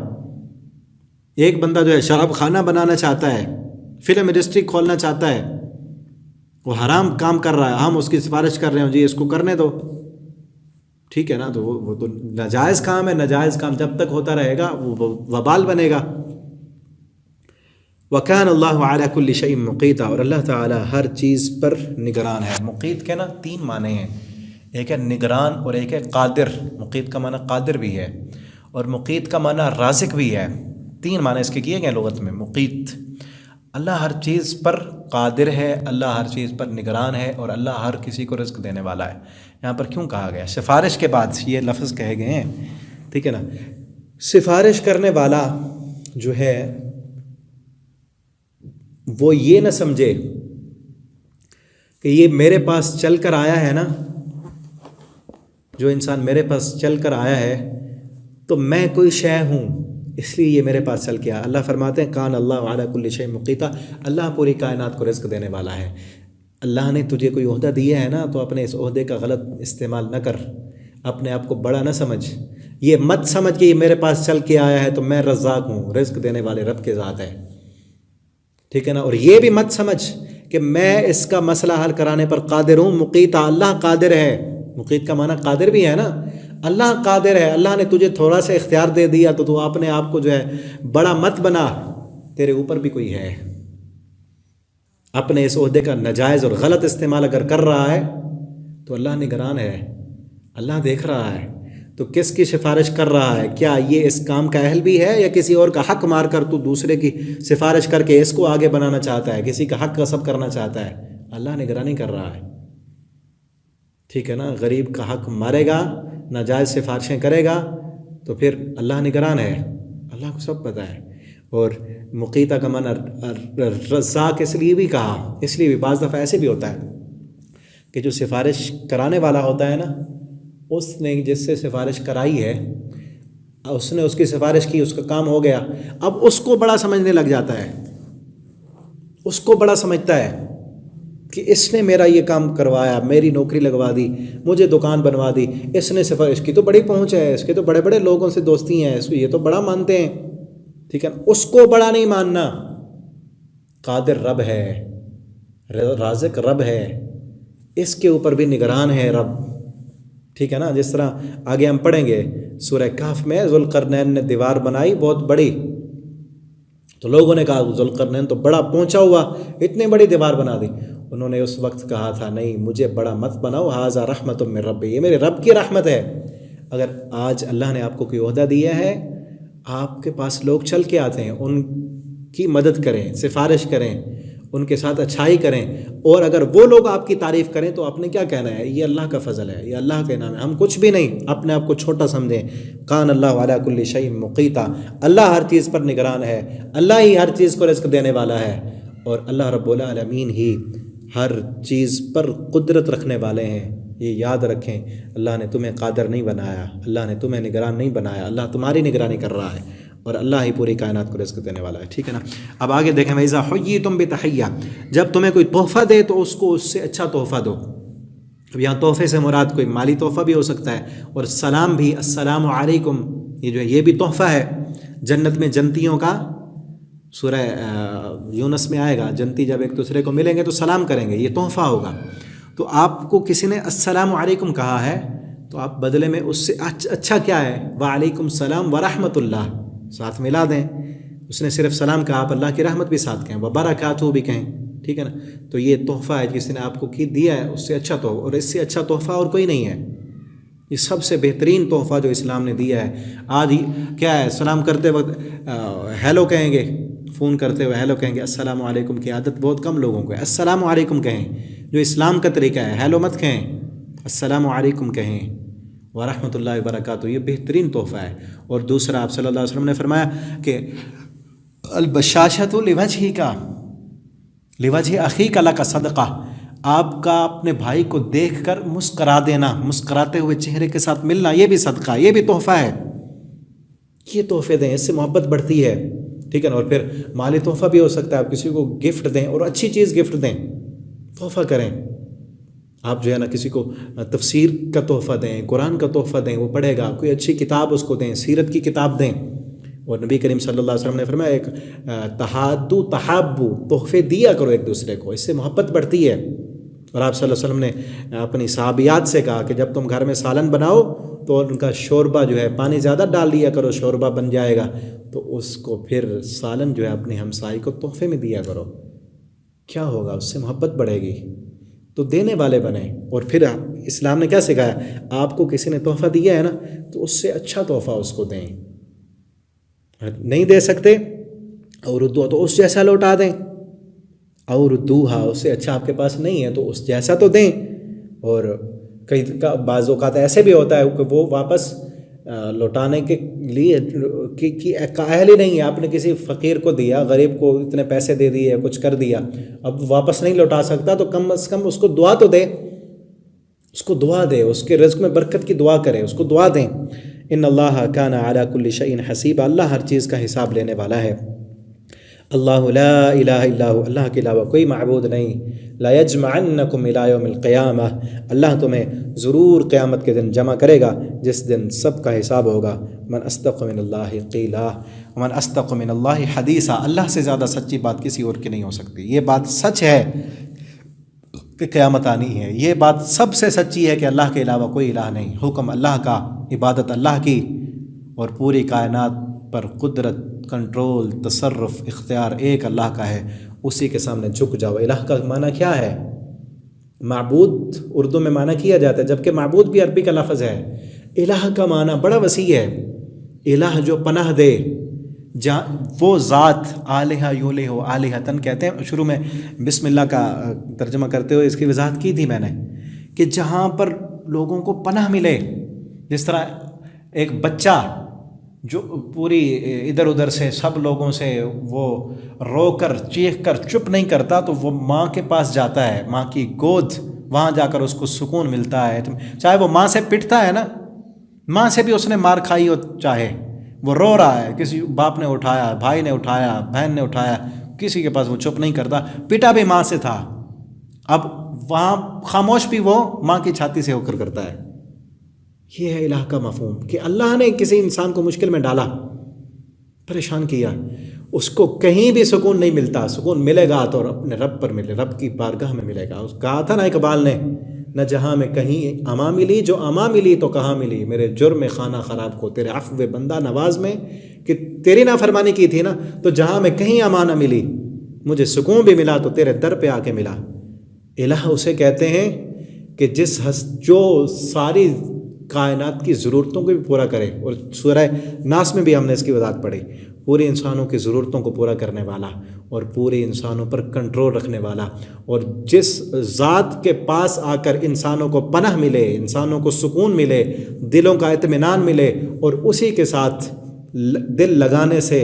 ایک بندہ جو ہے شراب خانہ بنانا چاہتا ہے، فلم انڈسٹری کھولنا چاہتا ہے، وہ حرام کام کر رہا ہے، ہم اس کی سفارش کر رہے ہیں جی اس کو کرنے دو. ٹھیک ہے نا، تو وہ تو ناجائز کام ہے. ناجائز کام جب تک ہوتا رہے گا وہ وبال بنے گا. وَكَانَ اللَّهُ عَلَى كُلِّ شَيْءٍ مُقِيتًا، اور اللہ تعالیٰ ہر چیز پر نگران ہے. مقیت کے نا 3 معنی ہیں، ایک ہے نگران اور ایک ہے قادر. مقیت کا معنی قادر بھی ہے اور مقیت کا معنی رازق بھی ہے. 3 معنی اس کے کیے گئے لغت میں. مقیت، اللہ ہر چیز پر قادر ہے، اللہ ہر چیز پر نگران ہے، اور اللہ ہر کسی کو رزق دینے والا ہے. یہاں پر کیوں کہا گیا؟ سفارش کے بعد یہ لفظ کہے گئے ہیں، ٹھیک ہے نا. سفارش کرنے والا جو ہے وہ یہ نہ سمجھے کہ یہ میرے پاس چل کر آیا ہے نا، جو انسان میرے پاس چل کر آیا ہے تو میں کوئی شے ہوں اس لیے یہ میرے پاس چل کے آیا. اللہ فرماتے ہیں کان اللہ علی کل شیء مقیتا، اللہ پوری کائنات کو رزق دینے والا ہے. اللہ نے تجھے کوئی عہدہ دیا ہے نا، تو اپنے اس عہدے کا غلط استعمال نہ کر، اپنے آپ کو بڑا نہ سمجھ. یہ مت سمجھ کہ یہ میرے پاس چل کے آیا ہے تو میں رزاق ہوں، رزق دینے والے رب کے ذات ہے. ٹھیک ہے نا. اور یہ بھی مت سمجھ کہ میں اس کا مسئلہ حل کرانے پر قادر ہوں. مقیتا، اللہ قادر ہے. مقیت کا معنی قادر بھی ہے نا، اللہ قادر ہے. اللہ نے تجھے تھوڑا سا اختیار دے دیا تو اپنے آپ کو جو ہے بڑا مت بنا، تیرے اوپر بھی کوئی ہے. اپنے اس عہدے کا ناجائز اور غلط استعمال اگر کر رہا ہے تو اللہ نگران ہے، اللہ دیکھ رہا ہے. تو کس کی سفارش کر رہا ہے؟ کیا یہ اس کام کا اہل بھی ہے، یا کسی اور کا حق مار کر تو دوسرے کی سفارش کر کے اس کو آگے بنانا چاہتا ہے، کسی کا حق غصب کرنا چاہتا ہے؟ اللہ نگرانی کر رہا ہے. ٹھیک ہے نا. غریب کا حق مارے گا، ناجائز سفارشیں کرے گا تو پھر اللہ نگران ہے، اللہ کو سب پتہ ہے. اور مقیتہ کا معنی رزاق اس لیے بھی کہا، اس لیے بھی بعض دفعہ ایسے بھی ہوتا ہے کہ جو سفارش کرانے والا ہوتا ہے نا، اس نے جس سے سفارش کرائی ہے، اس نے اس کی سفارش کی، اس کا کام ہو گیا، اب اس کو بڑا سمجھنے لگ جاتا ہے، اس کو بڑا سمجھتا ہے کہ اس نے میرا یہ کام کروایا، میری نوکری لگوا دی، مجھے دکان بنوا دی، اس نے سفارش کی تو بڑی پہنچ ہے، اس کے تو بڑے بڑے لوگوں سے دوستی ہیں، اس کو یہ تو بڑا مانتے ہیں. ٹھیک ہے. اس کو بڑا نہیں ماننا. قادر رب ہے، رازق رب ہے، اس کے اوپر بھی نگران ہے رب. ٹھیک ہے نا. جس طرح آگے ہم پڑھیں گے سورہ کہف میں، ذوالقرنین نے دیوار بنائی بہت بڑی، تو لوگوں نے کہا ذوالقرنین تو بڑا پہنچا ہوا، اتنی بڑی دیوار بنا دی. انہوں نے اس وقت کہا تھا نہیں، مجھے بڑا مت بناؤ، ھذا رحمت من ربی، یہ میرے رب کی رحمت ہے. اگر آج اللہ نے آپ کو کوئی عہدہ دیا ہے، آپ کے پاس لوگ چل کے آتے ہیں، ان کی مدد کریں، سفارش کریں، ان کے ساتھ اچھائی کریں، اور اگر وہ لوگ آپ کی تعریف کریں تو آپ نے کیا کہنا ہے؟ یہ اللہ کا فضل ہے، یہ اللہ کے نام ہے، ہم کچھ بھی نہیں، اپنے آپ کو چھوٹا سمجھیں۔ کان اللہ علی کل شیء مقیتا، اللہ ہر چیز پر نگران ہے، اللہ ہی ہر چیز کو رزق دینے والا ہے، اور اللہ رب العالمین ہی ہر چیز پر قدرت رکھنے والے ہیں۔ یہ یاد رکھیں، اللہ نے تمہیں قادر نہیں بنایا، اللہ نے تمہیں نگران نہیں بنایا، اللہ تمہاری نگرانی کر رہا ہے، اور اللہ ہی پوری کائنات کو رزق دینے والا ہے، ٹھیک ہے نا۔ اب آگے دیکھیں، وَإِذَا حُيِّيتُم بِتَحِيَّةٍ، جب تمہیں کوئی تحفہ دے تو اس کو اس سے اچھا تحفہ دو۔ اب یہاں تحفے سے مراد کوئی مالی تحفہ بھی ہو سکتا ہے، اور سلام بھی، السلام علیکم، یہ جو ہے یہ بھی تحفہ ہے۔ جنت میں جنتیوں کا سورہ یونس میں آئے گا، جنتی جب ایک دوسرے کو ملیں گے تو سلام کریں گے، یہ تحفہ ہوگا۔ تو آپ کو کسی نے السلام علیکم کہا ہے تو آپ بدلے میں اس سے اچھا کیا ہے؟ وعلیکم السلام ورحمۃ اللہ ساتھ ملا دیں۔ اس نے صرف سلام کہا، آپ اللہ کی رحمت بھی ساتھ کہیں، وبرکاتہ بھی کہیں، ٹھیک ہے نا۔ تو یہ تحفہ ہے کسی نے آپ کو دیا ہے، اس سے اچھا تحفہ، اور اس سے اچھا تحفہ اور کوئی نہیں ہے۔ یہ سب سے بہترین تحفہ جو اسلام نے دیا ہے۔ آج کیا ہے، سلام کرتے وقت ہیلو کہیں گے، فون کرتے ہوئے ہیلو کہیں گے، السلام علیکم کی عادت بہت کم لوگوں کو ہے۔ السلام علیکم کہیں، جو اسلام کا طریقہ ہے، ہیلو مت کہیں، السلام علیکم کہیں، ورحمۃ اللہ وبرکاتہ، یہ بہترین تحفہ ہے۔ اور دوسرا، آپ صلی اللہ علیہ وسلم نے فرمایا کہ البشاشۃ لوجہ اخیک لک صدقہ، آپ کا اپنے بھائی کو دیکھ کر مسکرا دینا، مسکراتے ہوئے چہرے کے ساتھ ملنا، یہ بھی صدقہ، یہ بھی تحفہ ہے۔ یہ تحفے دیں، اس سے محبت بڑھتی ہے، ٹھیک ہے نا۔ اور پھر مالی تحفہ بھی ہو سکتا ہے، آپ کسی کو گفٹ دیں، اور اچھی چیز گفٹ دیں، تحفہ کریں۔ آپ جو ہے نا کسی کو تفسیر کا تحفہ دیں، قرآن کا تحفہ دیں، وہ پڑھے گا، کوئی اچھی کتاب اس کو دیں، سیرت کی کتاب دیں۔ اور نبی کریم صلی اللہ علیہ وسلم نے فرمایا، ایک تحادو تحابو، تحفے دیا کرو ایک دوسرے کو، اس سے محبت بڑھتی ہے۔ اور آپ صلی اللہ علیہ وسلم نے اپنی صحابیات سے کہا کہ جب تم گھر میں سالن بناؤ تو ان کا شوربہ جو ہے، پانی زیادہ ڈال دیا کرو، شوربہ بن جائے گا، تو اس کو پھر سالن جو ہے اپنے ہمسائی کو تحفے میں دیا کرو، کیا ہوگا؟ اس سے محبت بڑھے گی، تو دینے والے بنیں۔ اور پھر اسلام نے کیا سکھایا؟ آپ کو کسی نے تحفہ دیا ہے نا، تو اس سے اچھا تحفہ اس کو دیں، نہیں دے سکتے اور تو اس جیسا لوٹا دیں، اور دوہا، اس سے اچھا آپ کے پاس نہیں ہے تو اس جیسا تو دیں۔ اور کئی بعض اوقات ایسے بھی ہوتا ہے کہ وہ واپس لوٹانے کے لیے کی اہل ہی نہیں ہے، آپ نے کسی فقیر کو دیا، غریب کو اتنے پیسے دے دیے، کچھ کر دیا، اب واپس نہیں لوٹا سکتا، تو کم از کم اس کو دعا تو دے، اس کو دعا دے، اس کے رزق میں برکت کی دعا کرے، اس کو دعا دیں۔ ان اللہ کان علی کل شیء حسیبا، اللہ ہر چیز کا حساب لینے والا ہے۔ اللہ لا الہ الا ہو، اللہ کے علاوہ کوئی معبود نہیں۔ لا یجمعنکم الی یوم القیامہ، اللہ تمہیں ضرور قیامت کے دن جمع کرے گا، جس دن سب کا حساب ہوگا۔ من اصدق من اللہ قیلا ومن اصدق من اللہ حدیثا، اللہ سے زیادہ سچی بات کسی اور کی نہیں ہو سکتی۔ یہ بات سچ ہے کہ قیامت آنی ہے، یہ بات سب سے سچی ہے کہ اللہ کے علاوہ کوئی الہ نہیں، حکم اللہ کا، عبادت اللہ کی، اور پوری کائنات پر قدرت، کنٹرول، تصرف، اختیار ایک اللہ کا ہے، اسی کے سامنے جھک جاؤ۔ الہ کا معنی کیا ہے؟ معبود اردو میں معنی کیا جاتا ہے، جبکہ معبود بھی عربی کا لفظ ہے۔ الہ کا معنی بڑا وسیع ہے، الہ جو پناہ دے، وہ ذات، آلہہ یولہ آلہتن کہتے ہیں۔ شروع میں بسم اللہ کا ترجمہ کرتے ہوئے اس کی وضاحت کی تھی میں نے، کہ جہاں پر لوگوں کو پناہ ملے، جس طرح ایک بچہ جو پوری ادھر ادھر سے سب لوگوں سے وہ رو کر چیخ کر چپ نہیں کرتا، تو وہ ماں کے پاس جاتا ہے، ماں کی گود، وہاں جا کر اس کو سکون ملتا ہے۔ چاہے وہ ماں سے پٹتا ہے نا، ماں سے بھی اس نے مار کھائی ہو، چاہے وہ رو رہا ہے، کسی باپ نے اٹھایا، بھائی نے اٹھایا، بہن نے اٹھایا، کسی کے پاس وہ چپ نہیں کرتا، پٹا بھی ماں سے تھا، اب وہاں خاموش بھی وہ ماں کی چھاتی سے ہو کر کرتا ہے۔ یہ ہے الہ کا مفہوم، کہ اللہ نے کسی انسان کو مشکل میں ڈالا، پریشان کیا، اس کو کہیں بھی سکون نہیں ملتا، سکون ملے گا تو اپنے رب پر ملے، رب کی بارگاہ میں ملے گا۔ اس کہا تھا نا اقبال نے، نہ جہاں میں کہیں اما ملی، جو اما ملی تو کہاں ملی، میرے جرم خانہ خراب کو تیرے عفو بندہ نواز میں، کہ تیری نافرمانی کی تھی نا، تو جہاں میں کہیں اما نہ ملی، مجھے سکون بھی ملا تو تیرے در پہ آ کے ملا۔ الہ اسے کہتے ہیں کہ جو ساری کائنات کی ضرورتوں کو بھی پورا کرے. اور سورہ ناس میں بھی ہم نے اس کی وضاحت پڑھی. پورے انسانوں کی ضرورتوں کو پورا کرنے والا اور پورے انسانوں پر کنٹرول رکھنے والا، اور جس ذات کے پاس آ کر انسانوں کو پناہ ملے، انسانوں کو سکون ملے، دلوں کا اطمینان ملے، اور اسی کے ساتھ دل لگانے سے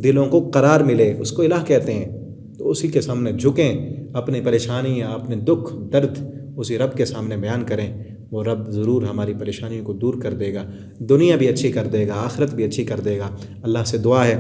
دلوں کو قرار ملے، اس کو الہ کہتے ہیں. تو اسی کے سامنے جھکیں، اپنی پریشانیاں، اپنے دکھ درد اسی رب کے سامنے بیان کریں. وہ رب ضرور ہماری پریشانیوں کو دور کر دے گا، دنیا بھی اچھی کر دے گا، آخرت بھی اچھی کر دے گا. اللہ سے دعا ہے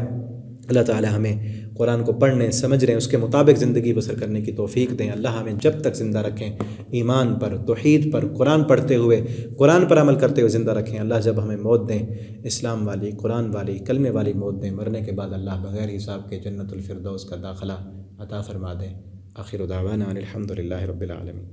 اللہ تعالی ہمیں قرآن کو پڑھنے، سمجھنے، اس کے مطابق زندگی بسر کرنے کی توفیق دیں. اللہ ہمیں جب تک زندہ رکھیں ایمان پر، توحید پر، قرآن پڑھتے ہوئے، قرآن پر عمل کرتے ہوئے زندہ رکھیں. اللہ جب ہمیں موت دیں اسلام والی، قرآن والی، کلمے والی موت دیں. مرنے کے بعد اللہ بغیر حساب کے جنت الفردوس کا داخلہ عطا فرما دیں. آخر دعوانا ان الحمد للہ رب العالمین.